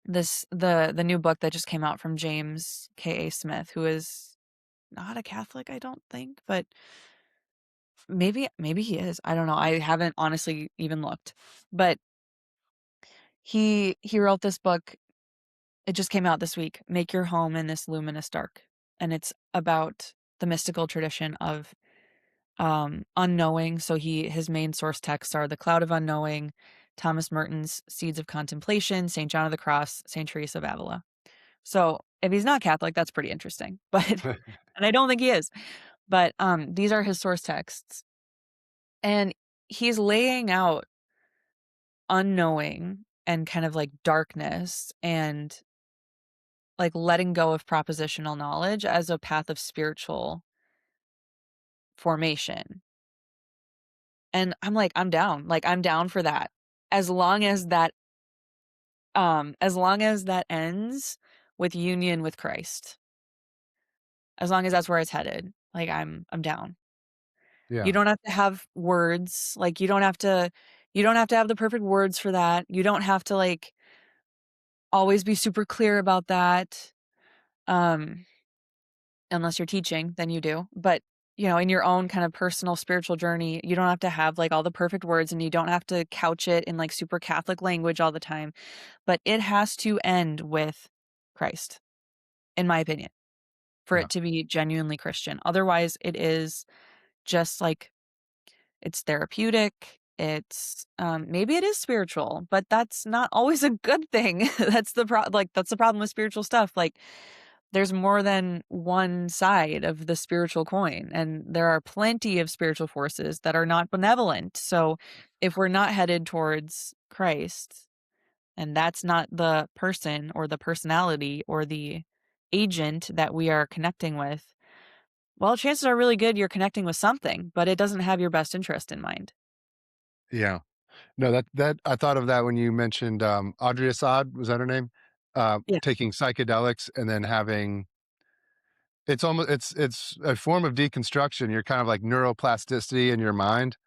the new book that just came out from James K. A. Smith, who is not a Catholic, I don't think, but maybe he is. I don't know. I haven't honestly even looked. But he wrote this book. It just came out this week. Make Your Home in This Luminous Dark. And it's about the mystical tradition of unknowing. So his main source texts are The Cloud of Unknowing, Thomas Merton's Seeds of Contemplation, St. John of the Cross, St. Teresa of Avila. So if he's not Catholic, that's pretty interesting. But and I don't think he is. But these are his source texts. And he's laying out unknowing and kind of like darkness and like letting go of propositional knowledge as a path of spiritual formation. And I'm like, I'm down. Like, I'm down for that. As long as that ends with union with Christ. As long as that's where it's headed. Like, I'm down. You Yeah. don't have to have words. Like, you don't have to have the perfect words for that. You don't have to like always be super clear about that. Um Unless you're teaching, then you do. But, in your own kind of personal spiritual journey, you don't have to have like all the perfect words and you don't have to couch it in like super Catholic language all the time. But it has to end with Christ, in my opinion, for Yeah. it to be genuinely Christian. Otherwise, it is just like it's therapeutic. Maybe it is spiritual, but that's not always a good thing. That's the problem with spiritual stuff. Like, there's more than one side of the spiritual coin, and there are plenty of spiritual forces that are not benevolent. So, if we're not headed towards Christ, and that's not the person or the personality or the agent that we are connecting with, well, chances are really good you're connecting with something, but it doesn't have your best interest in mind. Yeah. No, that I thought of that when you mentioned, Audrey Assad, was that her name? Yeah. Taking psychedelics and then having it's a form of deconstruction. You're kind of like neuroplasticity in your mind.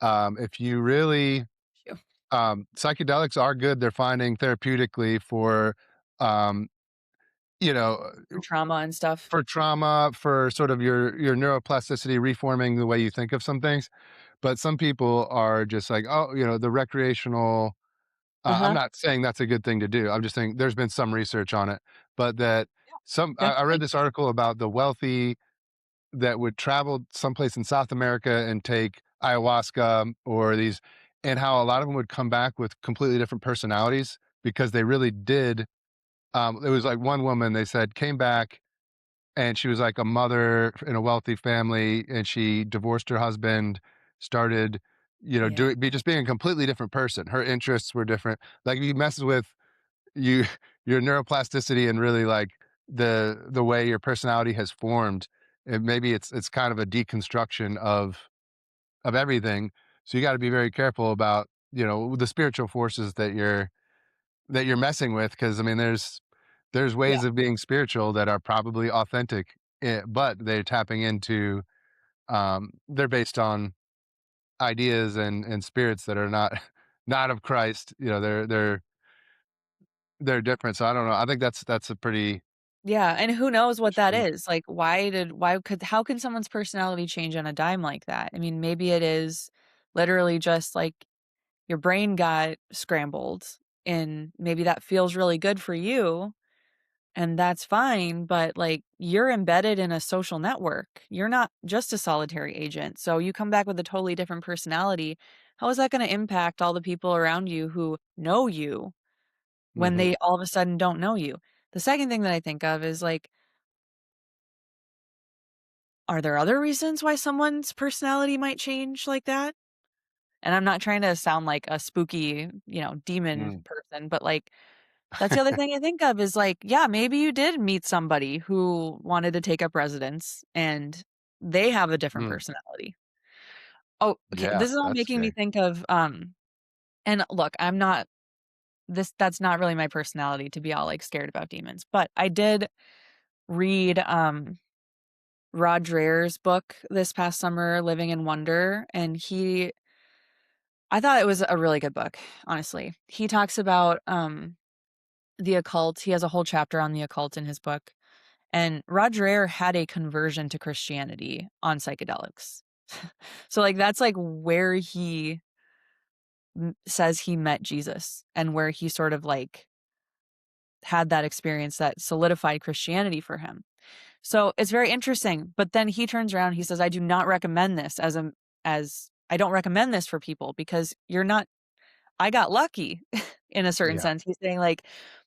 If you really Sure. psychedelics are good, they're finding therapeutically um, you know, For trauma and stuff. for trauma, for sort of your neuroplasticity, reforming the way you think of some things. But some people are just like, oh, the recreational. I'm Uh-huh. not saying that's a good thing to do. I'm just saying there's been some research on it, but that Yeah, I read definitely. this article about the wealthy that would travel someplace in South America and take ayahuasca or these, and how a lot of them would come back with completely different personalities because they really did. It was like one woman they said came back and she was like a mother in a wealthy family and she divorced her husband, started, Yeah. just being a completely different person. Her interests were different. Like, if you messes with you your neuroplasticity and really like the way your personality has formed, and maybe it's kind of a deconstruction of everything. So you got to be very careful about, the spiritual forces that you're messing with, because I mean there's Yeah. ways of being spiritual that are probably authentic, but they're tapping into, they're based on ideas and spirits that are not not of Christ. They're different. So I don't know. I think that's a pretty Yeah, and who knows what that interesting. is? Like, how can someone's personality change on a dime like that? I mean, maybe it is literally just, like, your brain got scrambled, and maybe that feels really good for you, and that's fine, but, like, you're embedded in a social network. You're not just a solitary agent, so you come back with a totally different personality. how is that gonna impact all the people around you who know you when Mhm. they all of a sudden don't know you? The second thing that I think of is, like, are there other reasons why someone's personality might change like that? And I'm not trying to sound like a spooky, demon Mm. person, but, like, that's the other thing I think of is, like, yeah, maybe you did meet somebody who wanted to take up residence, and they have a different Mm. personality. Oh, okay, Yeah, this is all that's making me scary. think of, and look, I'm not that's not really my personality to be all, like, scared about demons, but I did read, Rod Dreher's book this past summer, Living in Wonder, and I thought it was a really good book, honestly. He talks about, the occult. He has a whole chapter on the occult in his book, and Rod Dreher had a conversion to Christianity on psychedelics. So, like, that's, like, where he says he met Jesus and where he sort of, like, had that experience that solidified Christianity for him. So, it's very interesting, but then he turns around, he says, "I do not recommend this as I don't recommend this for people because you're not I got lucky in a certain Yeah. sense." He's saying, like,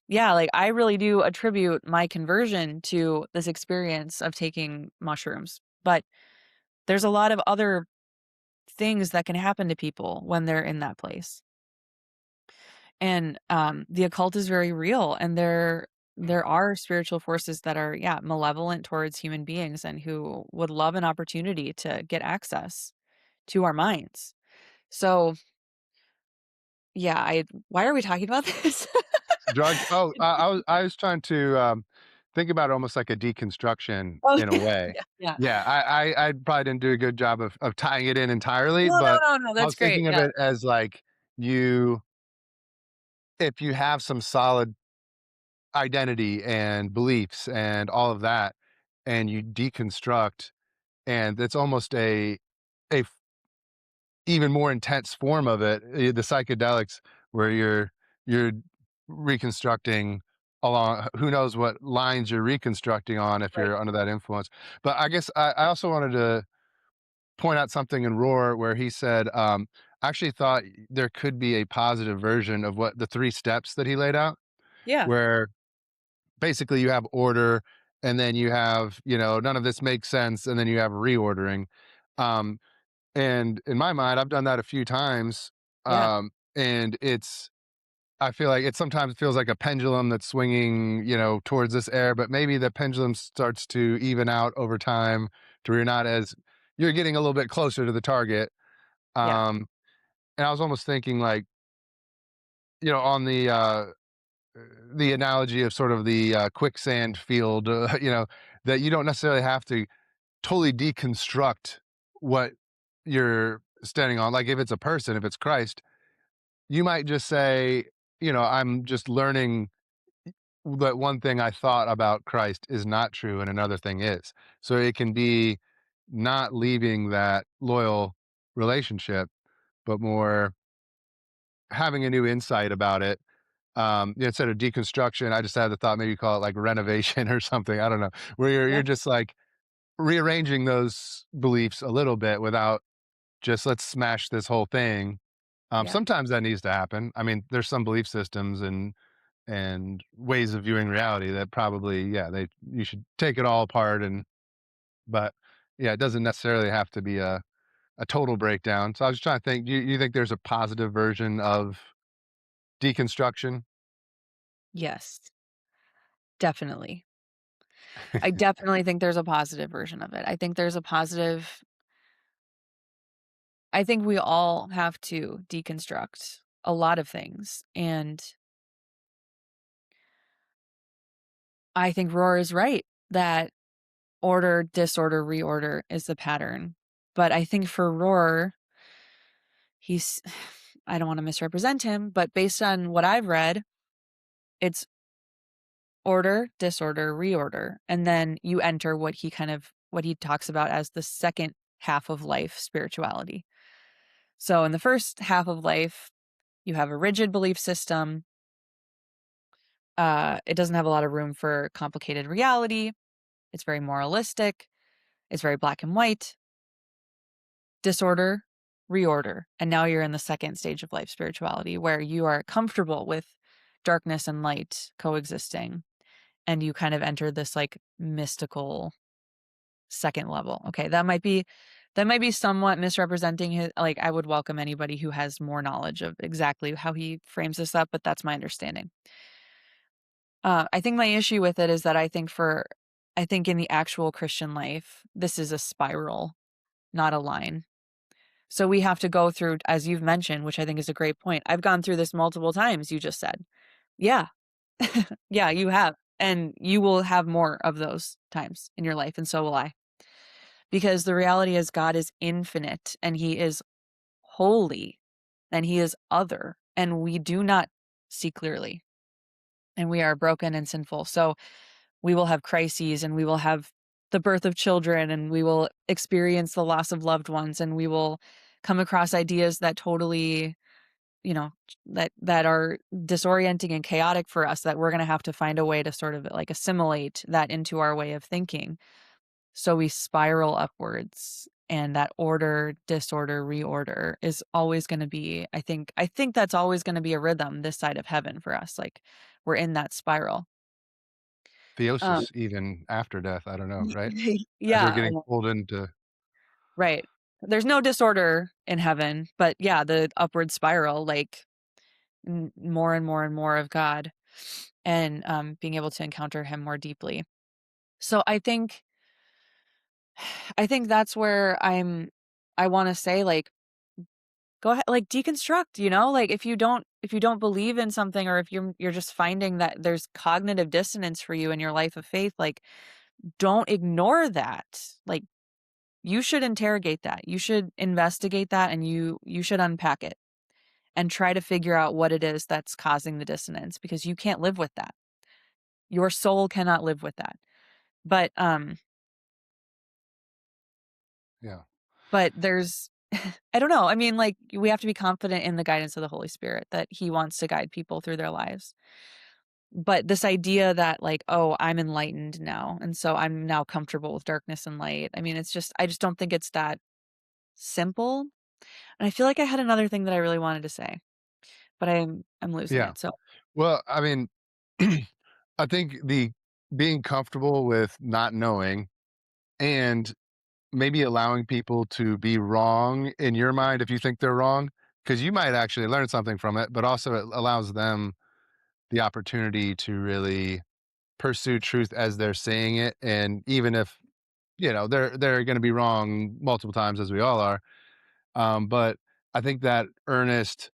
"Yeah, like, I really do attribute my conversion to this experience of taking mushrooms, but there's a lot of other things that can happen to people when they're in that place." And, the occult is very real, and there are spiritual forces that are, yeah, malevolent towards human beings and who would love an opportunity to get access to our minds. So, yeah, I why are we talking about this? Drug oh, I was trying to, think about it almost like a deconstruction Oh, in a way. yeah, yeah. Yeah, I probably didn't do a good job of tying it in entirely, No, no, but no, no, I that's was great, thinking of yeah, it as, like, you if you have some solid identity and beliefs and all of that, and you deconstruct, and it's almost a even more intense form of it, the psychedelics where you're reconstructing along who knows what lines you're reconstructing on if right. you're under that influence. But I guess I also wanted to point out something in Roar where he said, I actually thought there could be a positive version of what the 3 steps that he laid out, Yeah, where basically you have order and then you have, none of this makes sense, and then you have reordering. Um, and in my mind, I've done that a few times, yeah, and I feel like it sometimes feels like a pendulum that's swinging, towards this air, but maybe the pendulum starts to even out over time to where you're getting a little bit closer to the target. yeah, Um, and I was almost thinking like, on the analogy of sort of the quicksand field, that you don't necessarily have to totally deconstruct what you're standing on. Like if it's a person, if it's Christ, you might just say, I'm just learning that one thing I thought about Christ is not true and another thing is. So it can be not leaving that loyal relationship, but more having a new insight about it. Instead of deconstruction, I just had the thought maybe call it like renovation or something. I don't know. Where you're yeah, just like rearranging those beliefs a little bit without just let's smash this whole thing. yeah, Sometimes that needs to happen. I mean, there's some belief systems and ways of viewing reality that probably, yeah, they you should take it all apart but yeah, it doesn't necessarily have to be a total breakdown. So I was just trying to think, you think there's a positive version of deconstruction? yes, definitely. I definitely think there's a positive version of it. I think we all have to deconstruct a lot of things, and I think Roar is right that order, disorder, reorder is the pattern. But I think for Roar, he's I don't wanna misrepresent him, but based on what I've read, it's order, disorder, reorder, and then you enter what he talks about as the second half of life spirituality. So in the first half of life, you have a rigid belief system. It doesn't have a lot of room for complicated reality. It's very moralistic. It's very black and white. Disorder. reorder, and now you're in the second stage of life spirituality where you are comfortable with darkness and light coexisting, and you kind of enter this, like, mystical second level. Okay, that might be somewhat misrepresenting his like, I would welcome anybody who has more knowledge of exactly how he frames this up, but that's my understanding. I think my issue with it is that I think in the actual Christian life, this is a spiral, not a line. So we have to go through, as you've mentioned, which I think is a great point. I've gone through this multiple times, you just said. Yeah. Yeah, you have. And you will have more of those times in your life, and so will I. Because the reality is God is infinite and he is holy and he is other, and we do not see clearly, and we are broken and sinful. So we will have crises, and we will have the birth of children, and we will experience the loss of loved ones, and we will come across ideas that totally, that are disorienting and chaotic for us, that we're going to have to find a way to sort of like assimilate that into our way of thinking. So we spiral upwards, and that order, disorder, reorder is always going to be, I think that's always going to be a rhythm this side of heaven for us. Like, we're in that spiral. Um, Theosis even after death, I don't know, right? As we're yeah, getting pulled into right. There's no disorder in heaven, but yeah, the upward spiral, like, more and more and more of God, and being able to encounter him more deeply. So I think that's where I want to say, like, go ahead, like, deconstruct, like, if you don't believe in something, or if you're just finding that there's cognitive dissonance for you in your life of faith, like, don't ignore that. Like, you should interrogate that. You should investigate that, and you should unpack it and try to figure out what it is that's causing the dissonance, because you can't live with that. Your soul cannot live with that. But yeah. there's I don't know. I mean, like, we have to be confident in the guidance of the Holy Spirit that he wants to guide people through their lives. But this idea that, like, "Oh, I'm enlightened now, and so I'm now comfortable with darkness and light." I mean, I just don't think it's that simple. And I feel like I had another thing that I really wanted to say, but I'm losing Yeah. it. So Well, I mean, I think the being comfortable with not knowing and maybe allowing people to be wrong in your mind if you think they're wrong, because you might actually learn something from it, but also it allows them the opportunity to really pursue truth as they're saying it. And even if, they're going to be wrong multiple times, as we all are. But I think that earnest,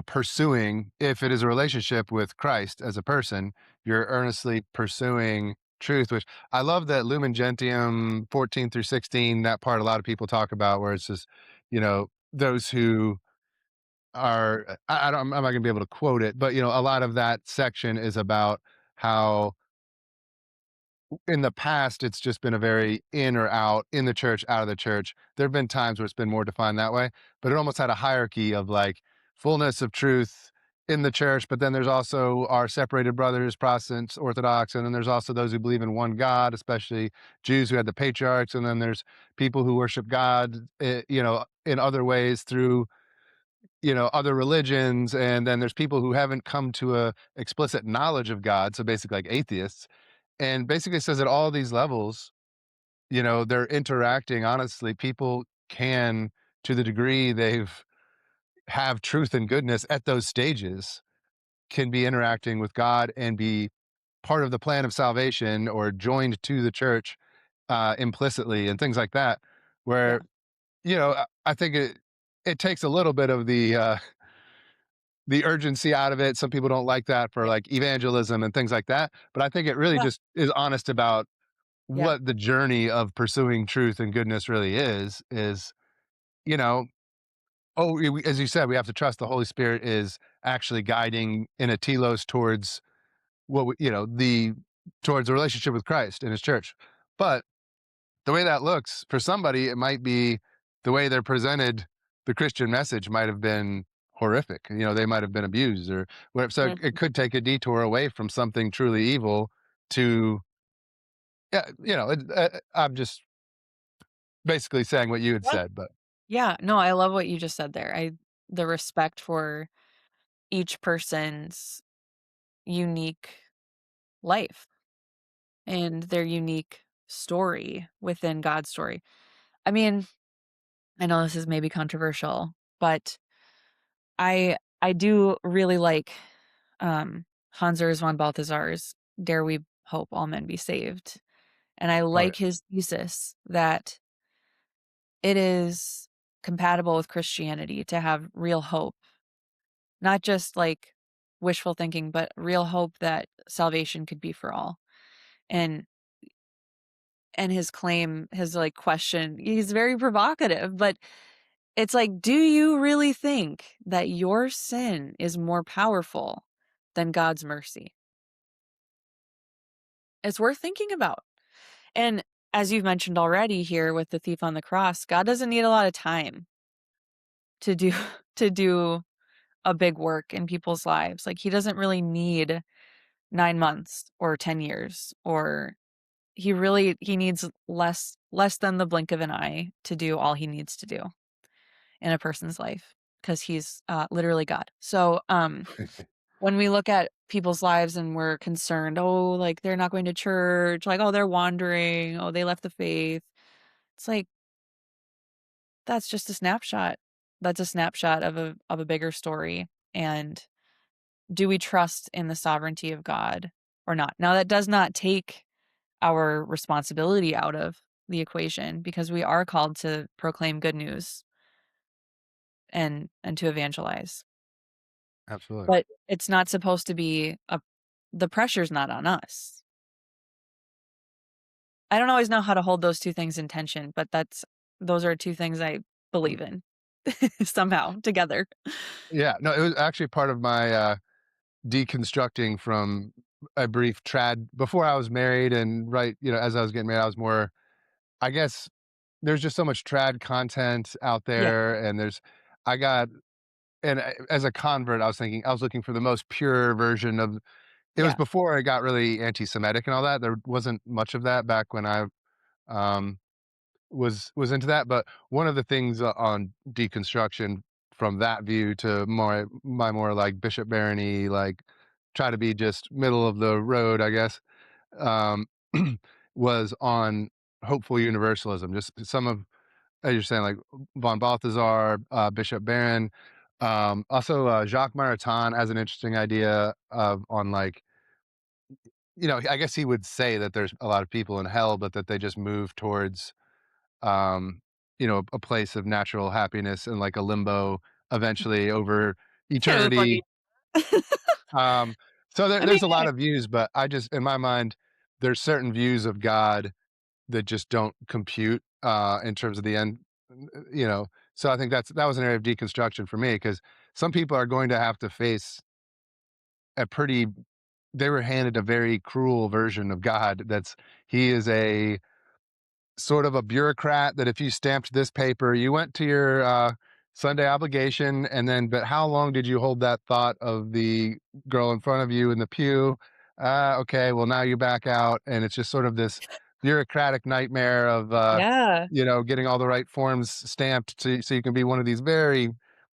pursuing, if it is a relationship with Christ as a person, you're earnestly pursuing truth, which I love that Lumen Gentium 14 through 16, that part a lot of people talk about, where it's just, those who are, I don't, I'm not going to be able to quote it, but, a lot of that section is about how in the past, it's just been a very in or out, in the church, out of the church. There have been times where it's been more defined that way, but it almost had a hierarchy of like fullness of truth in the church. But then there's also our separated brothers, Protestants, Orthodox, and then there's also those who believe in one God, especially Jews who had the patriarchs. And then there's people who worship God, in other ways through, other religions. And then there's people who haven't come to a explicit knowledge of God. So basically like atheists, and basically says at all these levels, they're interacting honestly. People can, to the degree they've have truth and goodness at those stages, can be interacting with God and be part of the plan of salvation or joined to the church implicitly and things like that. Where, yeah, I think it takes a little bit of the urgency out of it. Some people don't like that for right. like evangelism and things like that. But I think it really Yeah, just is honest about yeah, what the journey of pursuing truth and goodness really is, you know as you said, we have to trust the Holy Spirit is actually guiding in a telos towards what the towards a relationship with Christ and his church. But the way that looks for somebody, it might be the way they're presented. The Christian message might have been horrific. They might have been abused or whatever. So it mhm, could take a detour away from something truly evil to, yeah, I'm just basically saying what you had yeah. said, but Yeah, no, I love what you just said there. I the respect for each person's unique life and their unique story within God's story. I mean, I know this is maybe controversial, but I do really like Hans Urs von Balthasar's "Dare We Hope All Men Be Saved," and I Oh, yeah, like his thesis that it is compatible with Christianity to have real hope, not just like wishful thinking, but real hope that salvation could be for all. And his claim, his like question, he's very provocative, but it's like, do you really think that your sin is more powerful than God's mercy? It's worth thinking about. And as you've mentioned already here with the thief on the cross, God doesn't need a lot of time to do to do a big work in people's lives. Like he doesn't really need 9 months or 10 years, or he needs less than the blink of an eye to do all he needs to do in a person's life because he's literally God. So when we look at people's lives and we're concerned, oh, like they're not going to church, like oh, they're wandering, oh, they left the faith. It's like that's just a snapshot. That's a snapshot of a bigger story. And do we trust in the sovereignty of God or not? Now that does not take our responsibility out of the equation because we are called to proclaim good news and to evangelize. absolutely. But it's not supposed to be a the pressure's not on us. I don't always know how to hold those 2 things in tension, but those are 2 things I believe in somehow together. Yeah, no, it was actually part of my, deconstructing from a brief trad before I was married and right, as I was getting married, I was more I guess there's just so much trad content out Yeah, there, and I got as a convert, I was looking for the most pure version of it was yeah, before I got really anti-Semitic and all that, there wasn't much of that back when I, um, was into that, but one of the things on deconstruction from that view to my more, like, Bishop Barony, like, try to be just middle of the road, I guess, um, was on hopeful universalism, just some of as you're saying, like, von Balthasar, Bishop Barron, also, Jacques Maritain has an interesting idea of on, like, I guess he would say that there's a lot of people in hell, but that they just move towards a place of natural happiness and like a limbo eventually over kind of funny. eternity. Um, so I mean, there's a lot of views, but I just, in my mind, there's certain views of God that just don't compute in terms of the end. You know, so I think that was an area of deconstruction for me because some people are going to have to face a pretty. They were handed a very cruel version of God. He is a sort of a bureaucrat that if you stamped this paper, you went to your Sunday obligation, and then, but how long did you hold that thought of the girl in front of you in the pew? Okay, well, now you back out. And it's just sort of this bureaucratic nightmare of, yeah. getting all the right forms stamped so you can be one of these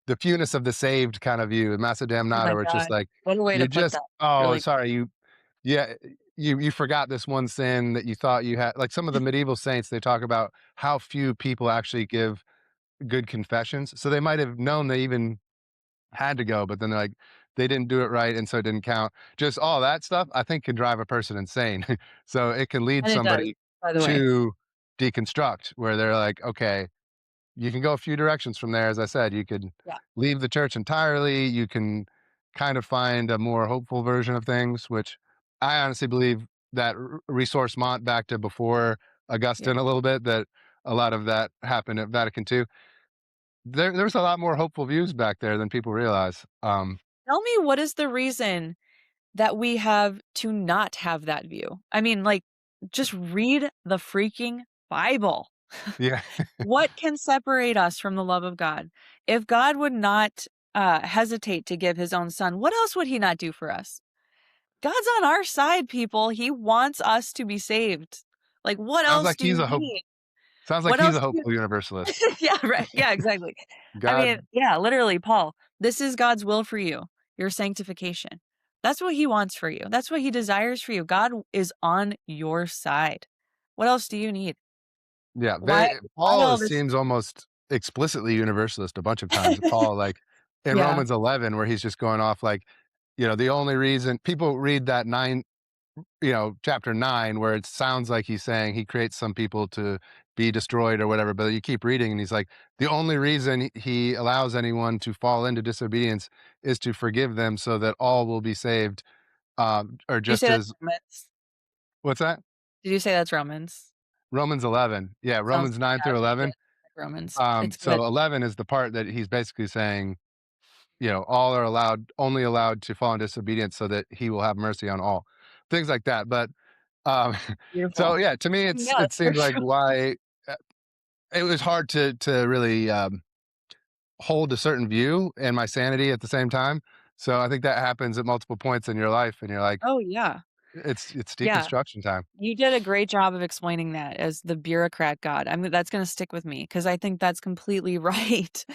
the fewness of the saved kind of view, Massa Oh Damnata, my where it's just god. like, What a way you to put just, that. oh, Really sorry, yeah, you forgot this one sin that you thought you had. Like some of the medieval saints, they talk about how few people actually give good confessions. So they might have known they even had to go, but then they're like, they didn't do it right, and so it didn't count. Just all that stuff, I think, can drive a person insane. So it can lead and it does, somebody by the way. to deconstruct, where they're like, okay, you can go a few directions from there. As I said, you could Yeah, leave the church entirely. You can kind of find a more hopeful version of things, which I honestly believe that ressourcement back to before yeah. Augustine a little bit, that a lot of that happened at Vatican II. There's a lot more hopeful views back there than people realize. Tell me what is the reason that we have to not have that view? I mean, like, just read the freaking Bible. Yeah, What can separate us from the love of God? If God would not, hesitate to give his own son, what else would he not do for us? God's on our side, people. He wants us to be saved. Like, what sounds else like do you need? Sounds like What he's else a do you hopeful universalist. Yeah, right. Yeah, exactly. I mean, God, yeah, literally, Paul, this is God's will for you, your sanctification. That's what he wants for you. That's what he desires for you. God is on your side. What else do you need? yeah, Why very why Paul all this seems almost explicitly universalist a bunch of times. Paul, like in Yeah. Romans 11, where he's just going off like, the only reason people read that chapter 9, where it sounds like he's saying he creates some people to be destroyed or whatever, but you keep reading and he's like, the only reason he allows anyone to fall into disobedience is to forgive them so that all will be saved. Or Did you just say that's as Romans? what's that? Did you say that's Romans? Romans 11. Yeah, Sounds Romans 9 yeah, through it sounds 11. like Romans. It's good. So 11 is the part that he's basically saying, all are only allowed to fall in disobedience so that he will have mercy on all. Things like that. But um, so Beautiful. yeah, to me, Yeah, it that's very seemed like true. why uh, it was hard to really hold a certain view and my sanity at the same time. So I think that happens at multiple points in your life, and you're like, Oh, yeah. it's Yeah. deconstruction time. You did a great job of explaining that as the bureaucrat god. I mean, that's gonna stick with me because I think that's completely right.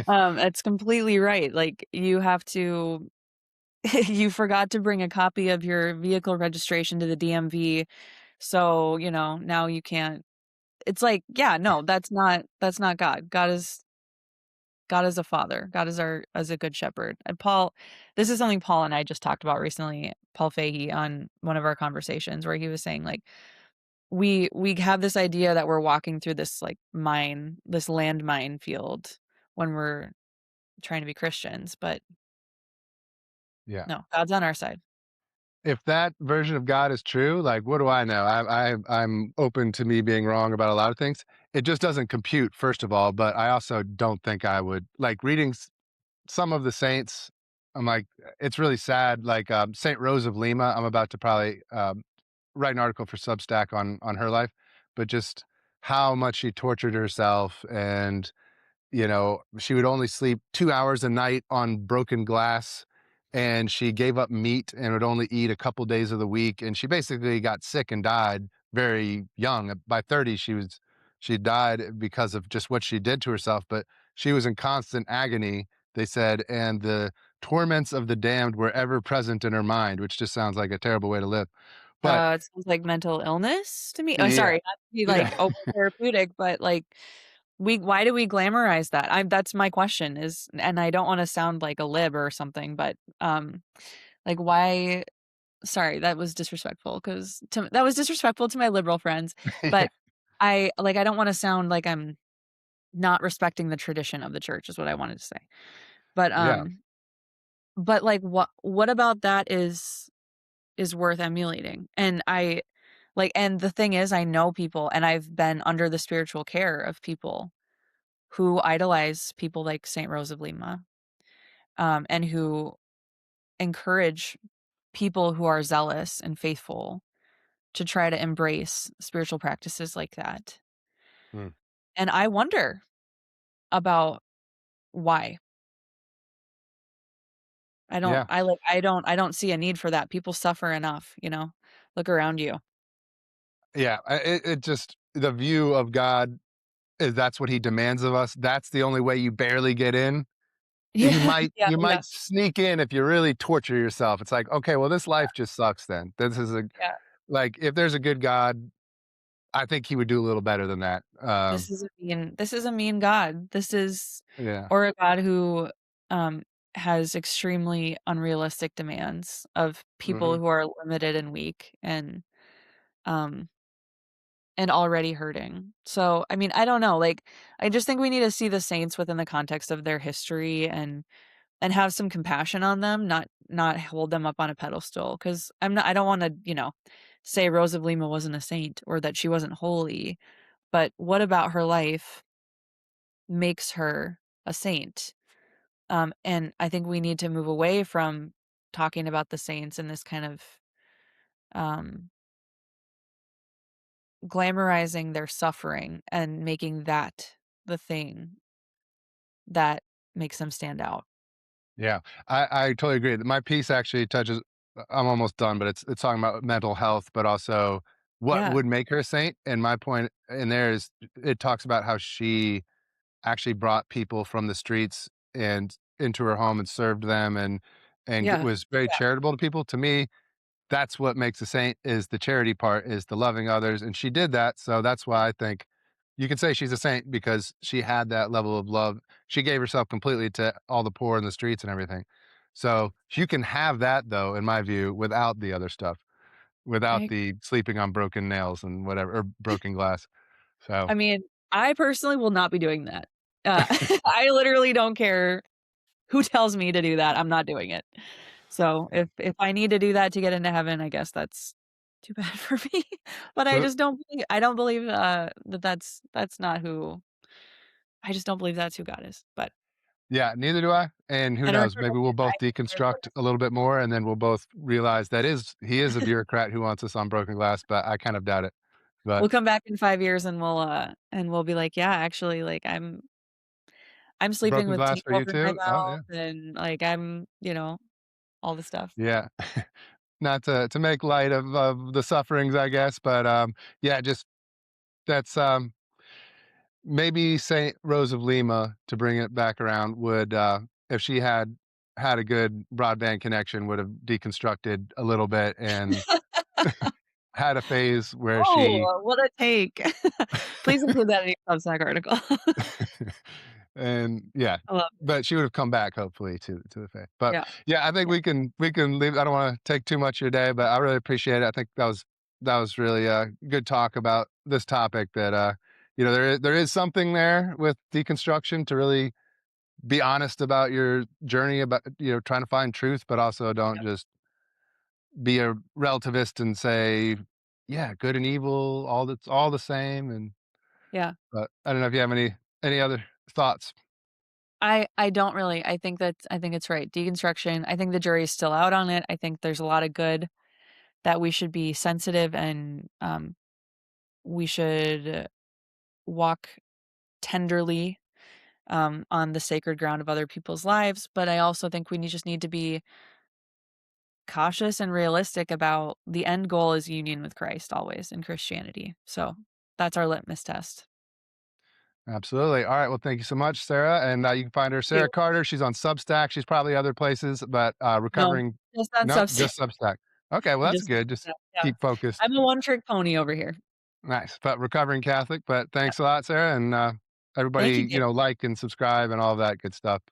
It's completely right. Like, you have to you forgot to bring a copy of your vehicle registration to the DMV, so, now you can't it's like, yeah, no, that's not God. God is a father. God is our as a good shepherd. And Paul this is something Paul and I just talked about recently, Paul Fahey, on one of our conversations where he was saying, like, we have this idea that we're walking through this, like, this landmine field when we're trying to be Christians, but Yeah. no, God's on our side. If that version of God is true, like, what do I know? I'm open to me being wrong about a lot of things. It just doesn't compute, first of all, but I also don't think I would like reading some of the saints. I'm like, it's really sad. Like Saint Rose of Lima, I'm about to probably write an article for Substack on her life, but just how much she tortured herself, and she would only sleep 2 hours a night on broken glass, and she gave up meat and would only eat a couple days of the week, and she basically got sick and died very young. By 30, she died because of just what she did to herself, but she was in constant agony, they said, and the torments of the damned were ever present in her mind, which just sounds like a terrible way to live. But It sounds like mental illness to me. Oh, yeah, sorry, not to be, yeah, like, over therapeutic, but, like, we why do we glamorize that? That's my question is and I don't wanna sound like a lib or something, but, like, why sorry, that was disrespectful that was disrespectful to my liberal friends, yeah, but I don't wanna sound like I'm not respecting the tradition of the church is what I wanted to say. But, yeah. like, what about that is worth emulating? And and the thing is, I know people, and I've been under the spiritual care of people who idolize people like Saint Rose of Lima, and who encourage people who are zealous and faithful to try to embrace spiritual practices like that. Mm, And I wonder about why. yeah. I don't see a need for that. People suffer enough, you know? Look around you. Yeah, it just the view of God is that's what he demands of us. That's the only way you barely get in. You Yeah, might yeah, you yeah, might sneak in if you really torture yourself. It's like, okay, well, this life just sucks then. This is a yeah. like if there's a good God, I think he would do a little better than that. This is a mean God. This is Yeah. or a God who, um, has extremely unrealistic demands of people Mhm. who are limited and weak um, and already hurting. So, I mean, I don't know, like, I just think we need to see the saints within the context of their history and have some compassion on them, not hold them up on a pedestal. Because I don't wanna, say Rose of Lima wasn't a saint or that she wasn't holy, but what about her life makes her a saint? And I think we need to move away from talking about the saints in this kind of, um, glamorizing their suffering and making that the thing that makes them stand out. Yeah. I totally agree. My piece actually touches I'm almost done, but it's talking about mental health, but also what Yeah, would make her a saint, and my point in there is it talks about how she actually brought people from the streets and into her home and served them and yeah, was very yeah, charitable to people. To me, that's what makes a saint is the charity part, is the loving others, and she did that, so that's why I think you could say she's a saint because she had that level of love. She gave herself completely to all the poor in the streets and everything. So, you can have that though, in my view, without the other stuff, without I the sleeping on broken nails and whatever or broken glass. So I mean, I personally will not be doing that. I literally don't care who tells me to do that, I'm not doing it. So, if I need to do that to get into heaven, I guess that's too bad for me, but but I don't believe, that's not who I just don't believe that's who God is, but yeah, neither do I, and who better knows, maybe we'll information, I both think there's deconstruct a little bit more, and then we'll both realize that is he is a bureaucrat who wants us on broken glass, but I kind of doubt it. But we'll come back in 5 years and we'll be like, "Yeah, actually, like, I'm sleeping broken with glass tape for you over my too? Oh, mouth yeah. and, like, I'm" all the stuff. Yeah. Not to make light of the sufferings, I guess, but, yeah, just that's, maybe Saint Rose of Lima, to bring it back around, would, if she had a good broadband connection, would have deconstructed a little bit and had a phase where she Oh, what a take. Please include that in your Substack article. and yeah, I love it. but she would have come back hopefully to the faith. But Yeah, yeah, I think yeah. we can leave. I don't want to take too much of your day, but I really appreciate it. I think that was really a good talk about this topic. That there is something there with deconstruction to really be honest about your journey about trying to find truth, but also don't just be a relativist and say yeah, good and evil, all that's all the same. And Yeah. but I don't know if you have any other thoughts. I don't really. I think it's right. Deconstruction, I think the jury's still out on it. I think there's a lot of good that we should be sensitive and, we should walk tenderly, on the sacred ground of other people's lives, but I also think just need to be cautious and realistic about the end goal is union with Christ always in Christianity. So, that's our litmus test. Absolutely. All right. Well, thank you so much, Sarah. And you can find her, You. Sarah Carter. She's on Substack. She's probably other places, but No, recovering. just on Nope, Substack. just Substack. Okay. Well, that's Just good. Just yeah. keep focused. I'm a one trick pony over here. Nice. But recovering Catholic. But Yeah. thanks a lot, Sarah. And Thank you, everybody, David. like and subscribe and all that good stuff.